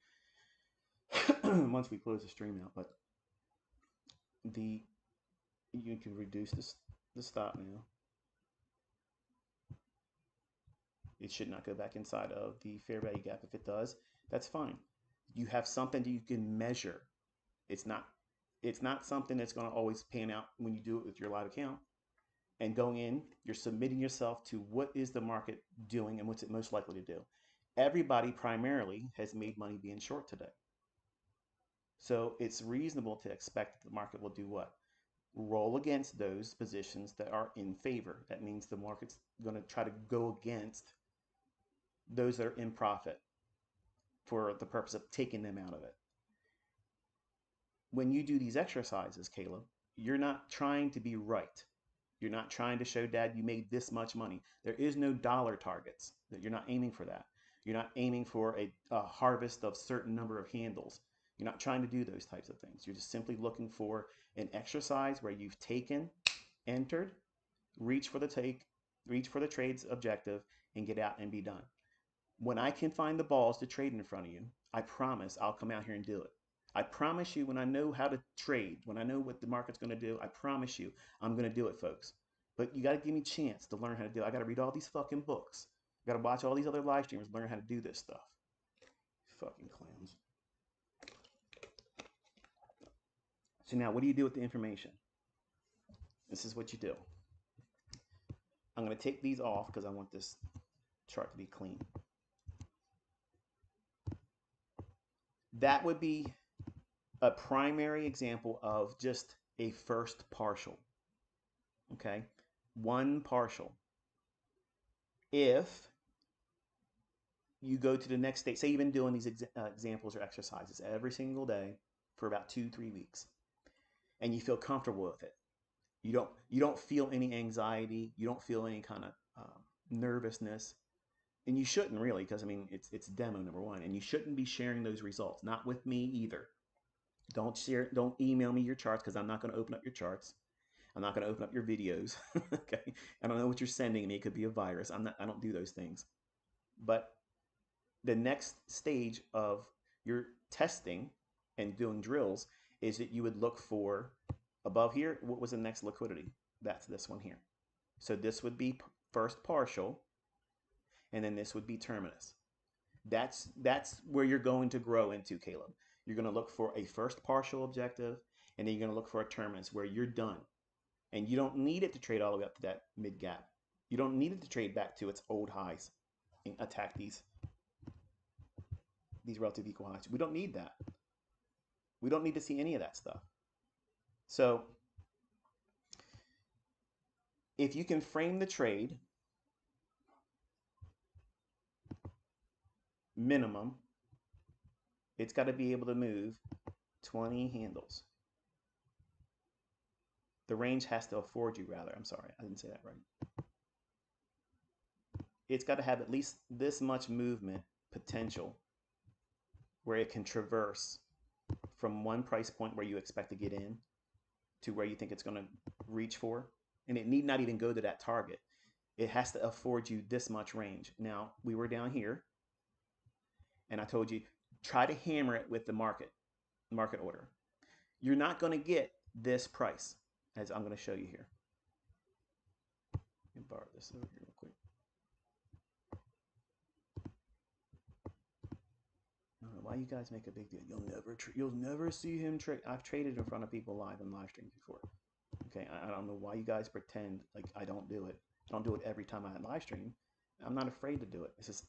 once we close the stream out. But you can reduce the stop now. It should not go back inside of the fair value gap. If it does, that's fine. You have something that you can measure. It's not something that's going to always pan out when you do it with your live account. And going in, you're submitting yourself to what is the market doing and what's it most likely to do. Everybody primarily has made money being short today. So it's reasonable to expect that the market will do what? Roll against those positions that are in favor. That means the market's going to try to go against those that are in profit for the purpose of taking them out of it. When you do these exercises, Caleb, you're not trying to be right. You're not trying to show dad you made this much money. There is no dollar targets. That you're not aiming for that. You're not aiming for a harvest of certain number of handles. You're not trying to do those types of things. You're just simply looking for an exercise where you've taken, entered, reach for the trade's objective, and get out and be done. When I can find the balls to trade in front of you, I promise I'll come out here and do it. I promise you, when I know how to trade, when I know what the market's going to do, I promise you I'm going to do it, folks. But you got to give me a chance to learn how to do it. I got to read all these fucking books. I got to watch all these other live streamers, learn how to do this stuff. Fucking clowns. So now what do you do with the information? This is what you do. I'm going to take these off because I want this chart to be clean. That would be a primary example of just a first partial. Okay, one partial. If you go to the next stage, say you've been doing these examples or exercises every single day for about 2-3 weeks, and you feel comfortable with it. You don't feel any anxiety. You don't feel any kind of nervousness, and you shouldn't really, because I mean it's demo number one, and you shouldn't be sharing those results. Not with me either. Don't share. Don't email me your charts because I'm not going to open up your charts. I'm not going to open up your videos. Okay, I don't know what you're sending me. It could be a virus. I don't do those things. But the next stage of your testing and doing drills is that you would look for above here. What was the next liquidity? That's this one here. So this would be first partial, and then this would be terminus. That's where you're going to grow into, Caleb. You're going to look for a first partial objective, and then you're going to look for a terminus where you're done. And you don't need it to trade all the way up to that mid gap. You don't need it to trade back to its old highs and attack these relative equal highs. We don't need that. We don't need to see any of that stuff. So if you can frame the trade minimum, it's got to be able to move 20 handles. The range has to afford you, rather. I'm sorry, I didn't say that right. It's got to have at least this much movement potential where it can traverse from one price point where you expect to get in to where you think it's going to reach for. And it need not even go to that target. It has to afford you this much range. Now, we were down here, and I told you, try to hammer it with the market order. You're not going to get this price, as I'm going to show you here. Let me borrow this over here real quick. I don't know why you guys make a big deal. You'll never see him trade. I've traded in front of people live in live streams before. Okay, I don't know why you guys pretend like I don't do it. I don't do it every time I live stream. I'm not afraid to do it. It's just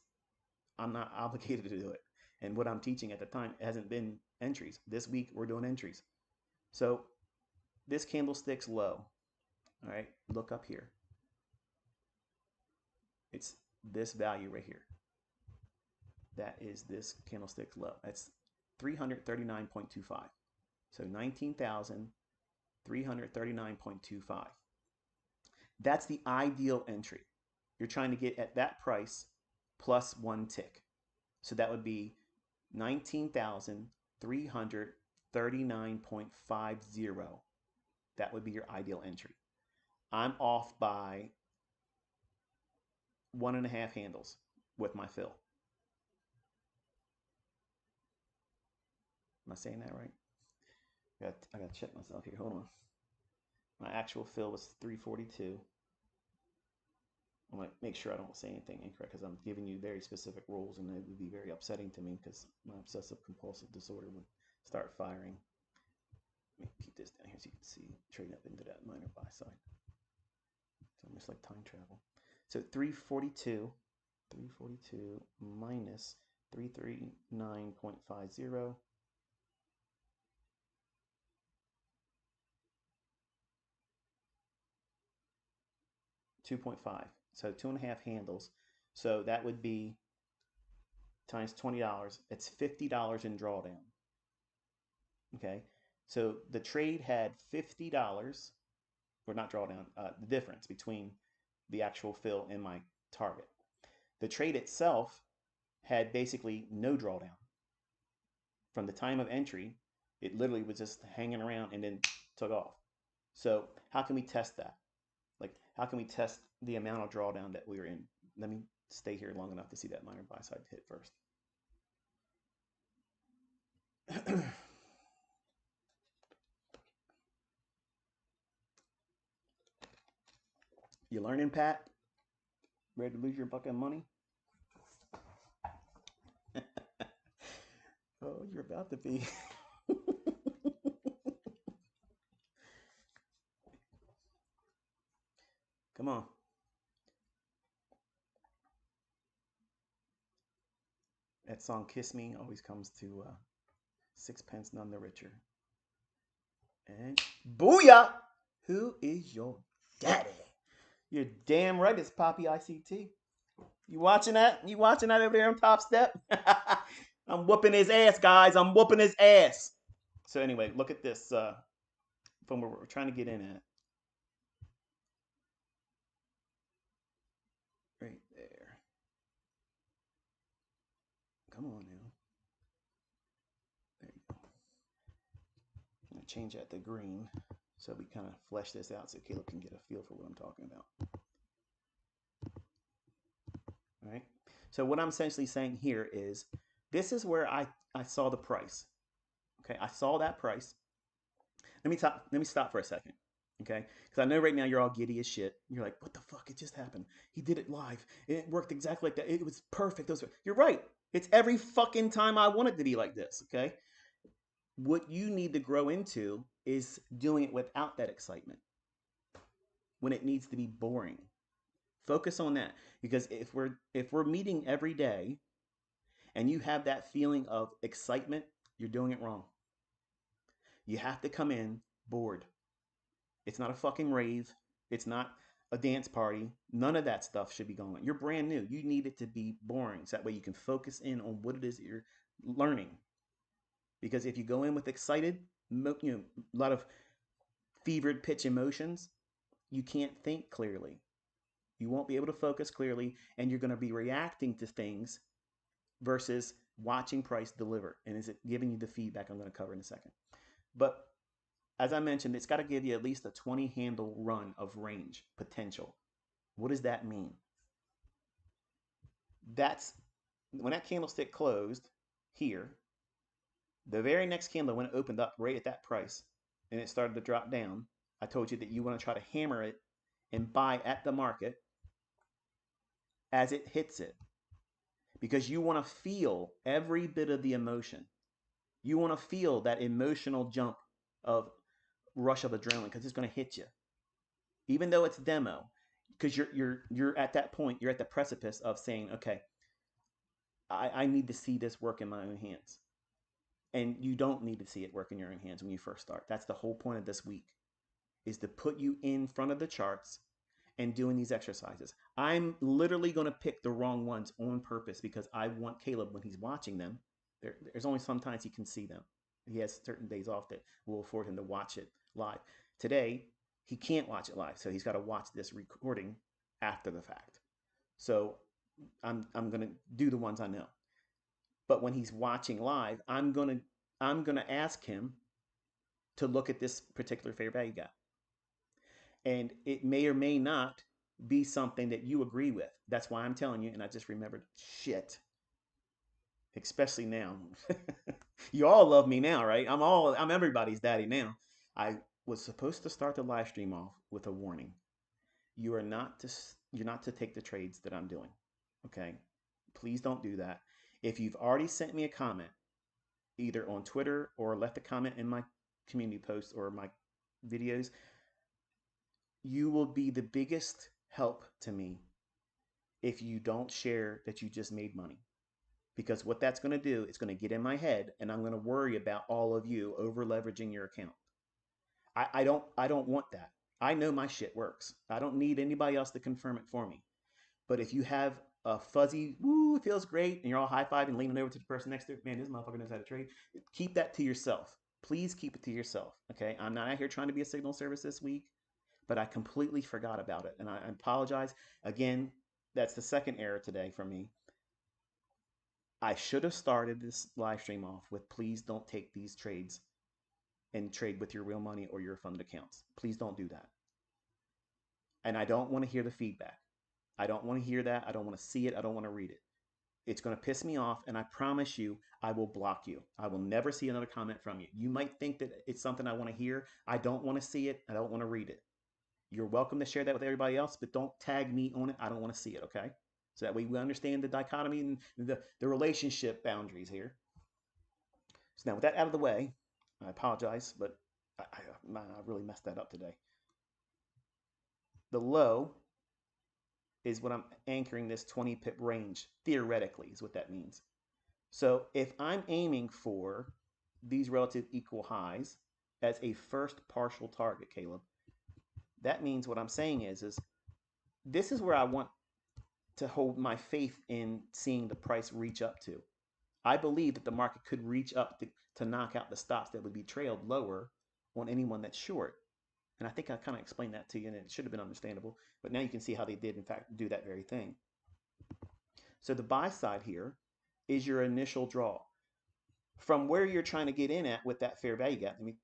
I'm not obligated to do it. And what I'm teaching at the time hasn't been entries. This week we're doing entries. So this candlestick's low. All right, look up here. It's this value right here. That is this candlestick's low. That's 339.25. So 19,339.25. That's the ideal entry. You're trying to get at that price plus one tick. So that would be 19,339.50. That would be your ideal entry. I'm off by 1.5 handles with my fill. Am I saying that right? I got to check myself here. Hold on. My actual fill was 342. I'm going to make sure I don't say anything incorrect because I'm giving you very specific rules, and it would be very upsetting to me because my obsessive compulsive disorder would start firing. Let me keep this down here so you can see trading up into that minor buy side. It's almost like time travel. So 342 minus 339.50. $2.5. So 2.5 handles. So that would be times $20. It's $50 in drawdown. Okay. So the trade had $50, or not drawdown, the difference between the actual fill and my target. The trade itself had basically no drawdown. From the time of entry, it literally was just hanging around and then took off. So how can we test that? Like, how can we test the amount of drawdown that we were in? Let me stay here long enough to see that minor buy side hit first. You learning, Pat? Ready to lose your fucking money? Oh, you're about to be. Come on. That song Kiss Me always comes to sixpence none the richer. And booyah! Who is your daddy? You're damn right it's Poppy ICT. You watching that? You watching that over there on Top Step? I'm whooping his ass, guys. I'm whooping his ass. So anyway, look at this from where we're trying to get in at. Right there. Come on now. There you go. I'm going to change that to green so we kind of flesh this out so Caleb can get a feel for what I'm talking about. All right. So what I'm essentially saying here is this is where I saw the price. Okay. I saw that price. Let me stop for a second. Okay. Because I know right now you're all giddy as shit. You're like, what the fuck? It just happened. He did it live. It worked exactly like that. It was perfect. You're right. It's every fucking time I want it to be like this. Okay. What you need to grow into is doing it without that excitement when it needs to be boring. Focus on that, because if we're meeting every day and you have that feeling of excitement, you're doing it wrong. You have to come in bored. It's not a fucking rave. It's not a dance party. None of that stuff should be going on. You're brand new. You need it to be boring, so that way you can focus in on what it is that you're learning. Because if you go in with excited, a lot of fevered pitch emotions, you can't think clearly. You won't be able to focus clearly, and you're going to be reacting to things versus watching price deliver. And is it giving you the feedback I'm going to cover in a second? But as I mentioned, it's got to give you at least a 20 handle run of range potential. What does that mean? That's when that candlestick closed here, the very next candle, when it opened up right at that price and it started to drop down, I told you that you want to try to hammer it and buy at the market as it hits it, because you want to feel every bit of the emotion. You want to feel that emotional jump of rush of adrenaline, because it's going to hit you, even though it's demo. Because you're at that point, you're at the precipice of saying, okay, I need to see this work in my own hands. And you don't need to see it work in your own hands when you first start. That's the whole point of this week, is to put you in front of the charts and doing these exercises. I'm literally going to pick the wrong ones on purpose, because I want Caleb, when he's watching them, there's only sometimes he can see them. He has certain days off that will afford him to watch it live. Today, he can't watch it live, so he's got to watch this recording after the fact. So I'm going to do the ones I know. But when he's watching live, I'm going to ask him to look at this particular fair value gap. And it may or may not be something that you agree with. That's why I'm telling you, and I just remembered, shit. Especially now. You all love me now, right? I'm everybody's daddy now. I was supposed to start the live stream off with a warning. You're not to take the trades that I'm doing. Okay? Please don't do that. If you've already sent me a comment, either on Twitter or left a comment in my community posts or my videos, you will be the biggest help to me if you don't share that you just made money. Because what that's going to do, it's going to get in my head, and I'm going to worry about all of you over leveraging your account. I don't want that. I know my shit works. I don't need anybody else to confirm it for me. But if you have a fuzzy, woo, it feels great, and you're all high-fiving, leaning over to the person next to it, man, this motherfucker knows how to trade, keep that to yourself. Please keep it to yourself, okay? I'm not out here trying to be a signal service this week, but I completely forgot about it, and I apologize. Again, that's the second error today from me. I should have started this live stream off with, please don't take these trades and trade with your real money or your funded accounts. Please don't do that. And I don't want to hear the feedback. I don't want to hear that. I don't want to see it. I don't want to read it. It's going to piss me off, and I promise you, I will block you. I will never see another comment from you. You might think that it's something I want to hear. I don't want to see it. I don't want to read it. You're welcome to share that with everybody else, but don't tag me on it. I don't want to see it, okay? So that way we understand the dichotomy and the relationship boundaries here. So now with that out of the way, I apologize, but I really messed that up today. The low is what I'm anchoring this 20 pip range, theoretically, is what that means. So if I'm aiming for these relative equal highs as a first partial target, Caleb, that means what I'm saying is this is where I want to hold my faith in seeing the price reach up to. I believe that the market could reach up to knock out the stops that would be trailed lower on anyone that's short. And I think I kind of explained that to you, and it should have been understandable. But now you can see how they did, in fact, do that very thing. So the buy side here is your initial draw. From where you're trying to get in at with that fair value gap, let me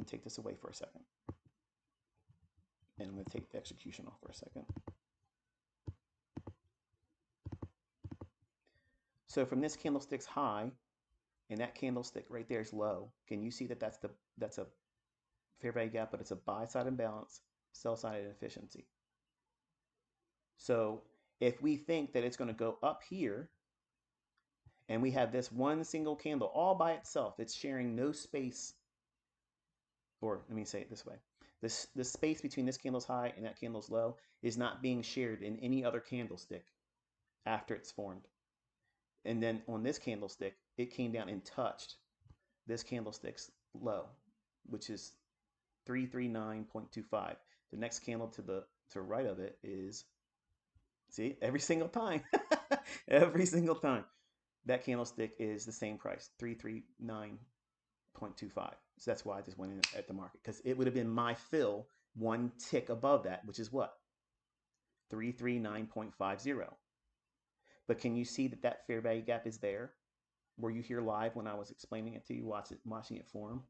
take this away for a second. And I'm going to take the execution off for a second. So from this candlestick's high, and that candlestick right there is low, can you see that that's a fair value gap, but it's a buy side imbalance, sell side inefficiency. So if we think that it's going to go up here, and we have this one single candle all by itself, it's sharing no space, or let me say it this way. The space between this candle's high and that candle's low is not being shared in any other candlestick after it's formed. And then on this candlestick, it came down and touched this candlestick's low, which is 339.25. The next candle to the right of it is, see, every single time, every single time, that candlestick is the same price, 339.25. So that's why I just went in at the market, because it would have been my fill one tick above that, which is what? 339.50. But can you see that that fair value gap is there? Were you here live when I was explaining it to you, watching it form?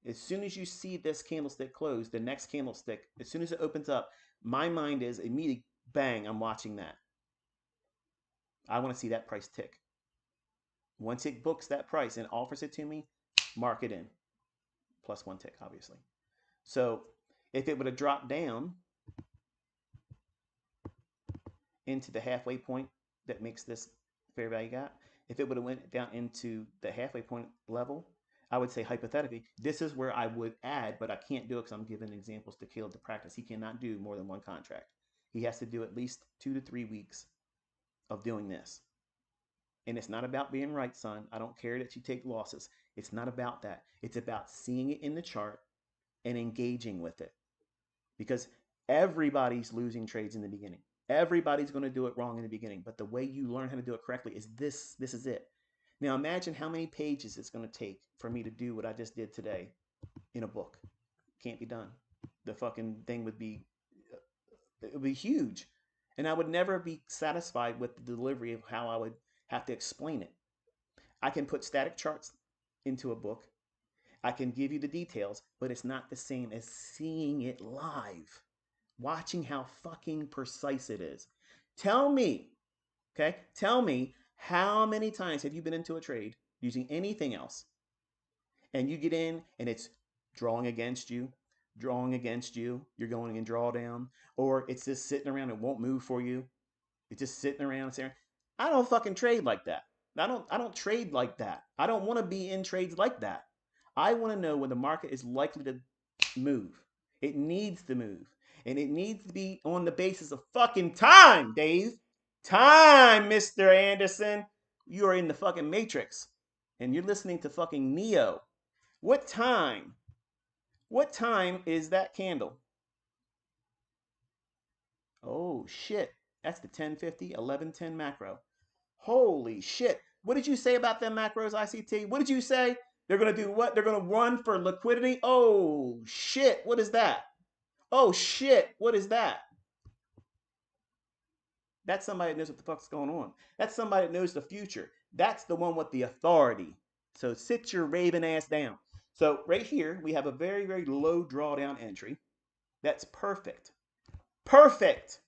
As soon as you see this candlestick close, the next candlestick, as soon as it opens up, my mind is immediately, bang, I'm watching that. I want to see that price tick. Once it books that price and offers it to me, mark it in. Plus one tick, obviously. So if it would have dropped down into the halfway point that makes this fair value gap, if it would have went down into the halfway point level, I would say hypothetically, this is where I would add, but I can't do it because I'm giving examples to Caleb to practice. He cannot do more than one contract. He has to do at least 2 to 3 weeks of doing this. And it's not about being right, son. I don't care that you take losses. It's not about that. It's about seeing it in the chart and engaging with it. Because everybody's losing trades in the beginning. Everybody's going to do it wrong in the beginning. But the way you learn how to do it correctly is this. This is it. Now imagine how many pages it's going to take for me to do what I just did today in a book. Can't be done. The fucking thing would be, it would be huge. And I would never be satisfied with the delivery of how I would have to explain it. I can put static charts into a book. I can give you the details, but it's not the same as seeing it live. Watching how fucking precise it is. Tell me, okay? Tell me how many times have you been into a trade using anything else and you get in and it's drawing against you, you're going in drawdown, or it's just sitting around and won't move for you. It's just sitting around saying, I don't fucking trade like that. I don't trade like that. I don't want to be in trades like that. I want to know when the market is likely to move. It needs to move. And it needs to be on the basis of fucking time, Dave. Time, Mr. Anderson. You are in the fucking Matrix. And you're listening to fucking Neo. What time? What time is that candle? Oh, shit. That's the 1050, 1110 macro. Holy shit. What did you say about them macros, ICT? What did you say? They're going to do what? They're going to run for liquidity? Oh, shit. What is that? Oh, shit. What is that? That's somebody that knows what the fuck's going on. That's somebody that knows the future. That's the one with the authority. So sit your raven ass down. So right here, we have a very, very low drawdown entry. That's perfect. Perfect.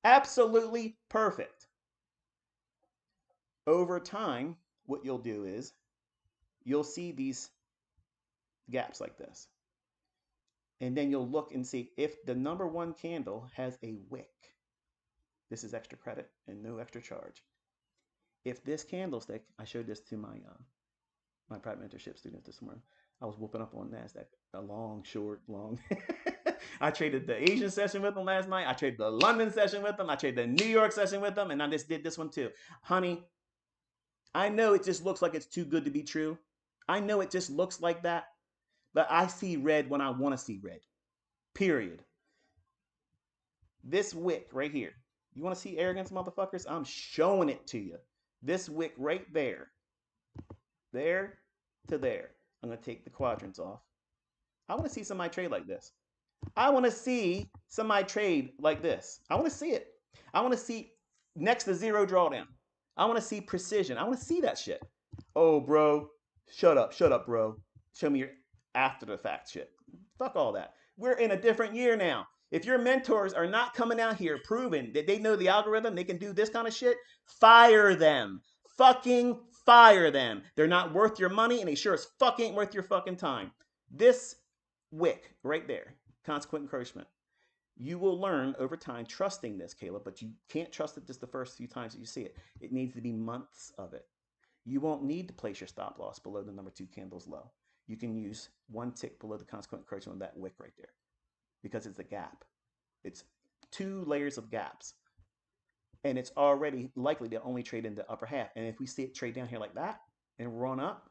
Absolutely perfect. Over time, what you'll do is you'll see these gaps like this. And then you'll look and see if the number one candle has a wick. This is extra credit and no extra charge. If this candlestick, I showed this to my private mentorship students this morning. I was whooping up on NASDAQ, a long, short, long. I traded the Asian session with them last night. I traded the London session with them. I traded the New York session with them. And I just did this one too. Honey, I know it just looks like it's too good to be true. I know it just looks like that. But I see red when I want to see red. Period. This wick right here. You want to see arrogance, motherfuckers? I'm showing it to you. This wick right there. There to there. I'm going to take the quadrants off. I want to see somebody trade like this. I want to see somebody trade like this. I want to see it. I want to see next to zero drawdown. I want to see precision. I want to see that shit. Oh, bro. Shut up, bro. Show me your after the fact shit. Fuck all that. We're in a different year now. If your mentors are not coming out here proving that they know the algorithm, they can do this kind of shit, fire them. Fucking fire them. They're not worth your money, and they sure as fuck ain't worth your fucking time. This wick right there, consequent encroachment. You will learn over time trusting this, Caleb, but you can't trust it just the first few times that you see it. It needs to be months of it. You won't need to place your stop loss below the number two candle's low. You can use one tick below the consequent encroachment of that wick right there because it's a gap. It's two layers of gaps. And it's already likely to only trade in the upper half. And if we see it trade down here like that and run up,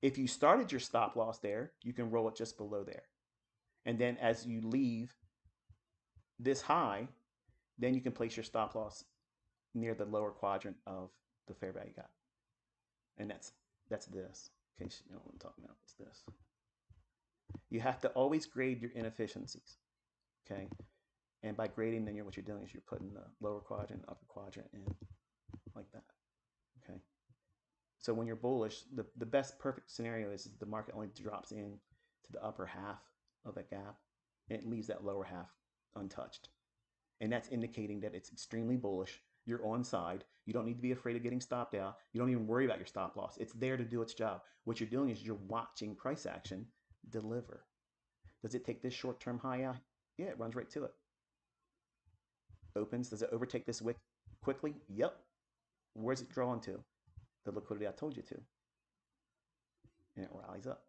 if you started your stop loss there, you can roll it just below there. And then as you leave this high, then you can place your stop loss near the lower quadrant of the fair value gap. And that's this. In case you know what I'm talking about, it's this. You have to always grade your inefficiencies, okay? And by grading, then what you're doing is you're putting the lower quadrant, upper quadrant in like that, okay? So when you're bullish, the best perfect scenario is the market only drops in to the upper half of that gap, and it leaves that lower half untouched. And that's indicating that it's extremely bullish. You're on side. You don't need to be afraid of getting stopped out. You don't even worry about your stop loss. It's there to do its job. What you're doing is you're watching price action deliver. Does it take this short-term high out? Yeah, it runs right to it. Opens. Does it overtake this wick quickly? Yep. Where's it drawn to? The liquidity I told you to. And it rallies up.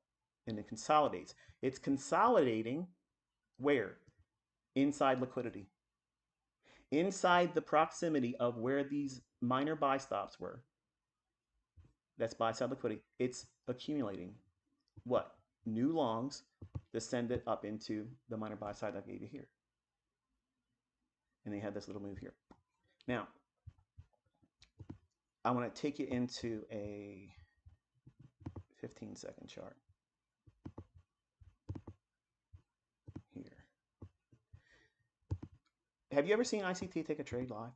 And it consolidates. It's consolidating where? Inside liquidity. Inside the proximity of where these minor buy stops were. That's buy side liquidity. It's accumulating what? New longs to send it up into the minor buy side I gave you here. And they had this little move here. Now, I want to take you into a 15-second chart here. Have you ever seen ICT take a trade live?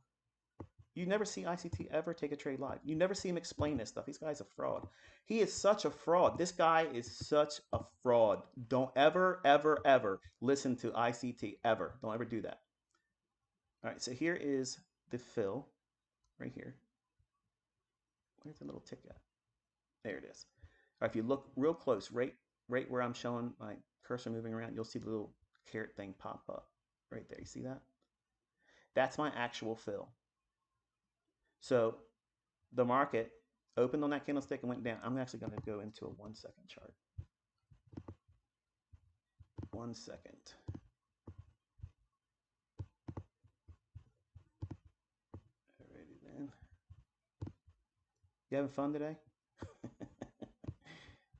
You never see ICT ever take a trade live. You never see him explain this stuff. This guy's a fraud. He is such a fraud. This guy is such a fraud. Don't ever, ever, ever listen to ICT, ever. Don't ever do that. All right, so here is the fill right here. Where's the little tick at? There it is. All right, if you look real close, right where I'm showing my cursor moving around, you'll see the little caret thing pop up right there. You see that? That's my actual fill. So the market opened on that candlestick and went down. I'm actually going to go into a 1 second chart. 1 second. Alrighty then. You having fun today?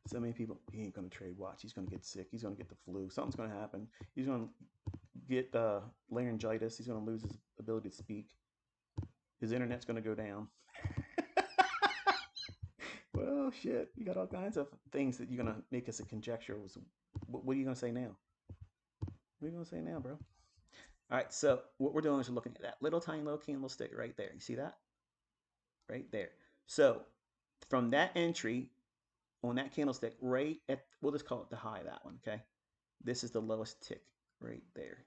So many people, he ain't going to trade. Watch, he's going to get sick. He's going to get the flu. Something's going to happen. He's going to get laryngitis. He's going to lose his ability to speak. His internet's going to go down. Well, shit, you got all kinds of things that you're going to make us a conjecture. What are you going to say now? What are you going to say now, bro? All right, so what we're doing is we're looking at that little tiny little candlestick right there. You see that? Right there. So from that entry on that candlestick right at, we'll just call it the high of that one, okay? This is the lowest tick right there.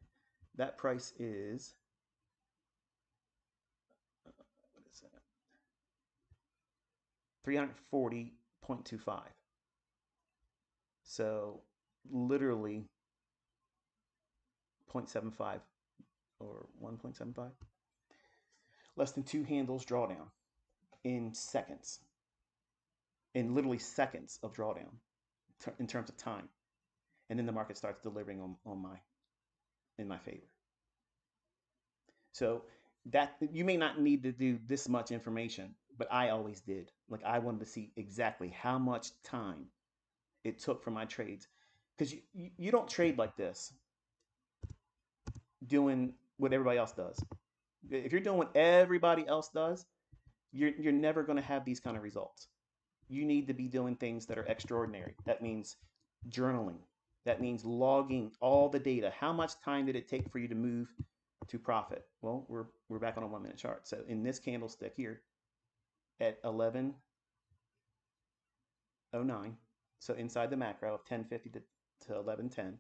That price is, what is that? 340.25. So literally 0.75 or 1.75. Less than 2 handles drawdown in seconds, in literally seconds of drawdown in terms of time. And then the market starts delivering in my favor. So that you may not need to do this much information, but I always did. Like I wanted to see exactly how much time it took for my trades, because you don't trade like this doing what everybody else does. If you're doing what everybody else does, you're never going to have these kind of results. You need to be doing things that are extraordinary. That means journaling. That means logging all the data. How much time did it take for you to move to profit? Well, we're back on a 1 minute chart. So in this candlestick here at 11:09, so inside the macro of 10:50 to 11:10,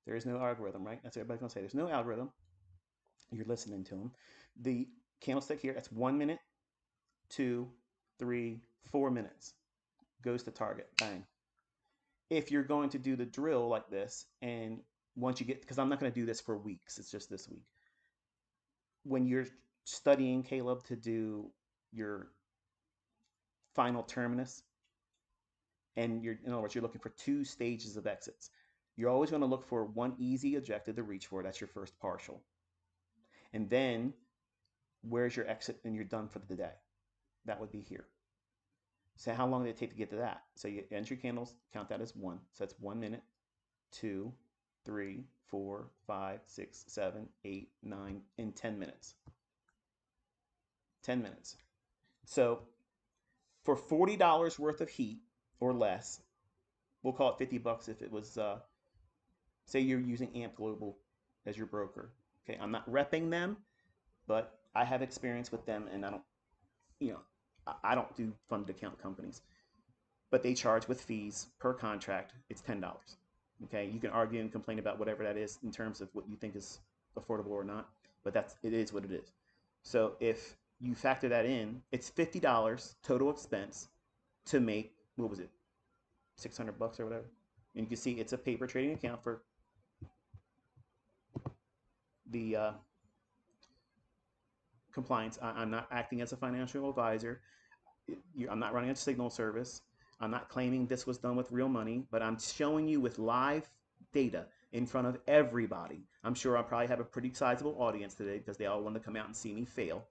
there is no algorithm, right? That's what everybody's gonna say. There's no algorithm. You're listening to them. The candlestick here, that's 1 minute, 2, 3, 4 minutes. Goes to target, bang. If you're going to do the drill like this, and once you get, because I'm not going to do this for weeks, it's just this week. When you're studying, Caleb, to do your final terminus, and in other words, you're looking for 2 stages of exits. You're always going to look for one easy objective to reach for. That's your first partial. And then where's your exit and you're done for the day? That would be here. So how long did it take to get to that? So you entry candles, count that as 1. So that's 1 minute, 2, 3, 4, 5, 6, 7, 8, 9, and 10 minutes. 10 minutes. So for $40 worth of heat or less, we'll call it 50 bucks if it was, say you're using Amp Global as your broker. Okay, I'm not repping them, but I have experience with them, and I don't do funded account companies, but they charge with fees per contract. It's $10. Okay, you can argue and complain about whatever that is in terms of what you think is affordable or not, but it is what it is. So if you factor that in, it's $50 total expense to make, what was it, 600 bucks or whatever. And you can see it's a paper trading account for the compliance. I'm not acting as a financial advisor. I'm not running a signal service. I'm not claiming this was done with real money, but I'm showing you with live data in front of everybody. I'm sure I'll probably have a pretty sizable audience today because they all want to come out and see me fail.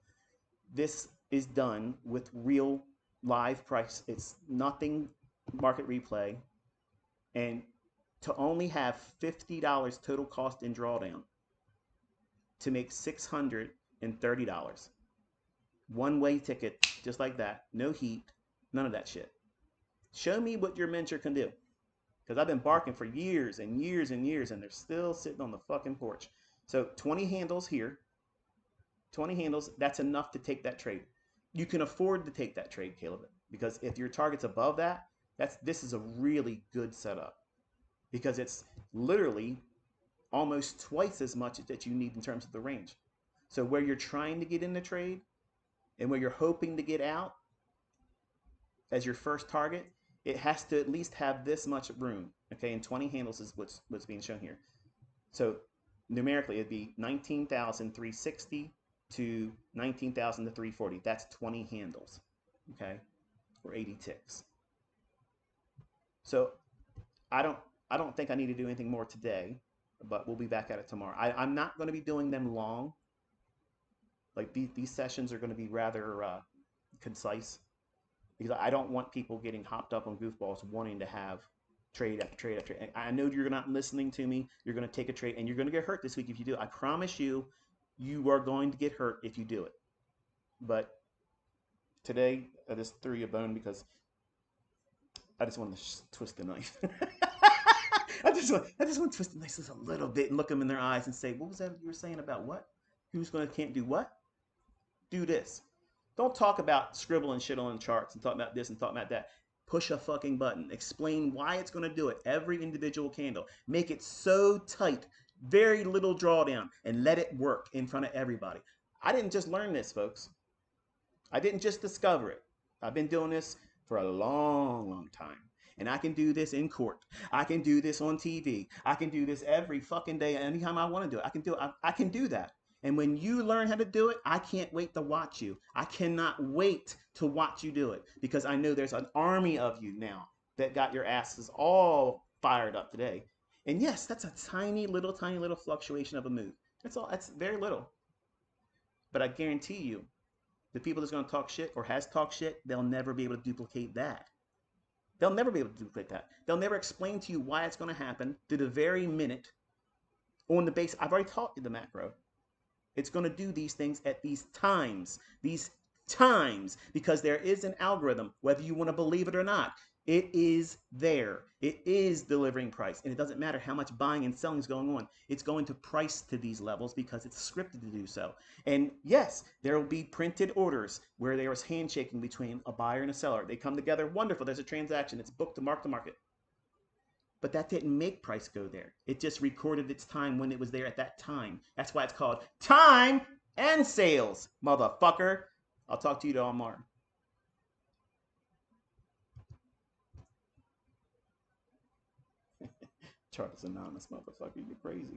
This is done with real live price. It's nothing market replay. And to only have $50 total cost in drawdown to make $630. One-way ticket, just like that. No heat, none of that shit. Show me what your mentor can do. Because I've been barking for years and years and years, and they're still sitting on the fucking porch. So 20 handles here. 20 handles, that's enough to take that trade. You can afford to take that trade, Caleb, because if your target's above that, this is a really good setup. Because it's literally almost twice as much that you need in terms of the range. So where you're trying to get in the trade and where you're hoping to get out as your first target, it has to at least have this much room. Okay, and 20 handles is what's being shown here. So numerically, it'd be 19,360 to 19,000 to 340. That's 20 handles, okay, or 80 ticks. So I don't think I need to do anything more today, but we'll be back at it tomorrow. I'm not going to be doing them long. Like these sessions are going to be rather concise, because I don't want people getting hopped up on goofballs wanting to have trade after trade after trade. I know you're not listening to me. You're going to take a trade, and you're going to get hurt this week if you do. I promise you, you are going to get hurt if you do it. But today, I just threw you a bone because I just wanted to twist the knife. I just want to twist the knife just a little bit and look them in their eyes and say, what was that you were saying about what? Who's going to can't do what? Do this. Don't talk about scribbling shit on charts and talk about this and talk about that. Push a fucking button. Explain why it's going to do it. Every individual candle. Make it so tight. Very little drawdown. And let it work in front of everybody. I didn't just learn this, folks. I didn't just discover it. I've been doing this for a long, long time. and I can do this in court. I can do this on TV. I can do this every fucking day, anytime I want to do it. I can do it. I can do that. And when you learn how to do it, I can't wait to watch you. I cannot wait to watch you do it, because I know there's an army of you now that got your asses all fired up today. And yes, that's a tiny little fluctuation of a move. That's all. That's very little. But I guarantee you, the people that's going to talk shit or has talked shit, they'll never be able to duplicate that. They'll never be able to duplicate that. They'll never explain to you why it's going to happen to the very minute on the base. I've already taught you the macro. It's going to do these things at these times, because there is an algorithm, whether you want to believe it or not. It is there. It is delivering price. And it doesn't matter how much buying and selling is going on. It's going to price to these levels because it's scripted to do so. And yes, there will be printed orders where there is handshaking between a buyer and a seller. They come together. Wonderful. There's a transaction. It's booked to mark to market. But that didn't make price go there. It just recorded its time when it was there at that time. That's why it's called time and sales, motherfucker. I'll talk to you tomorrow. Chart is anonymous, motherfucker. You're crazy.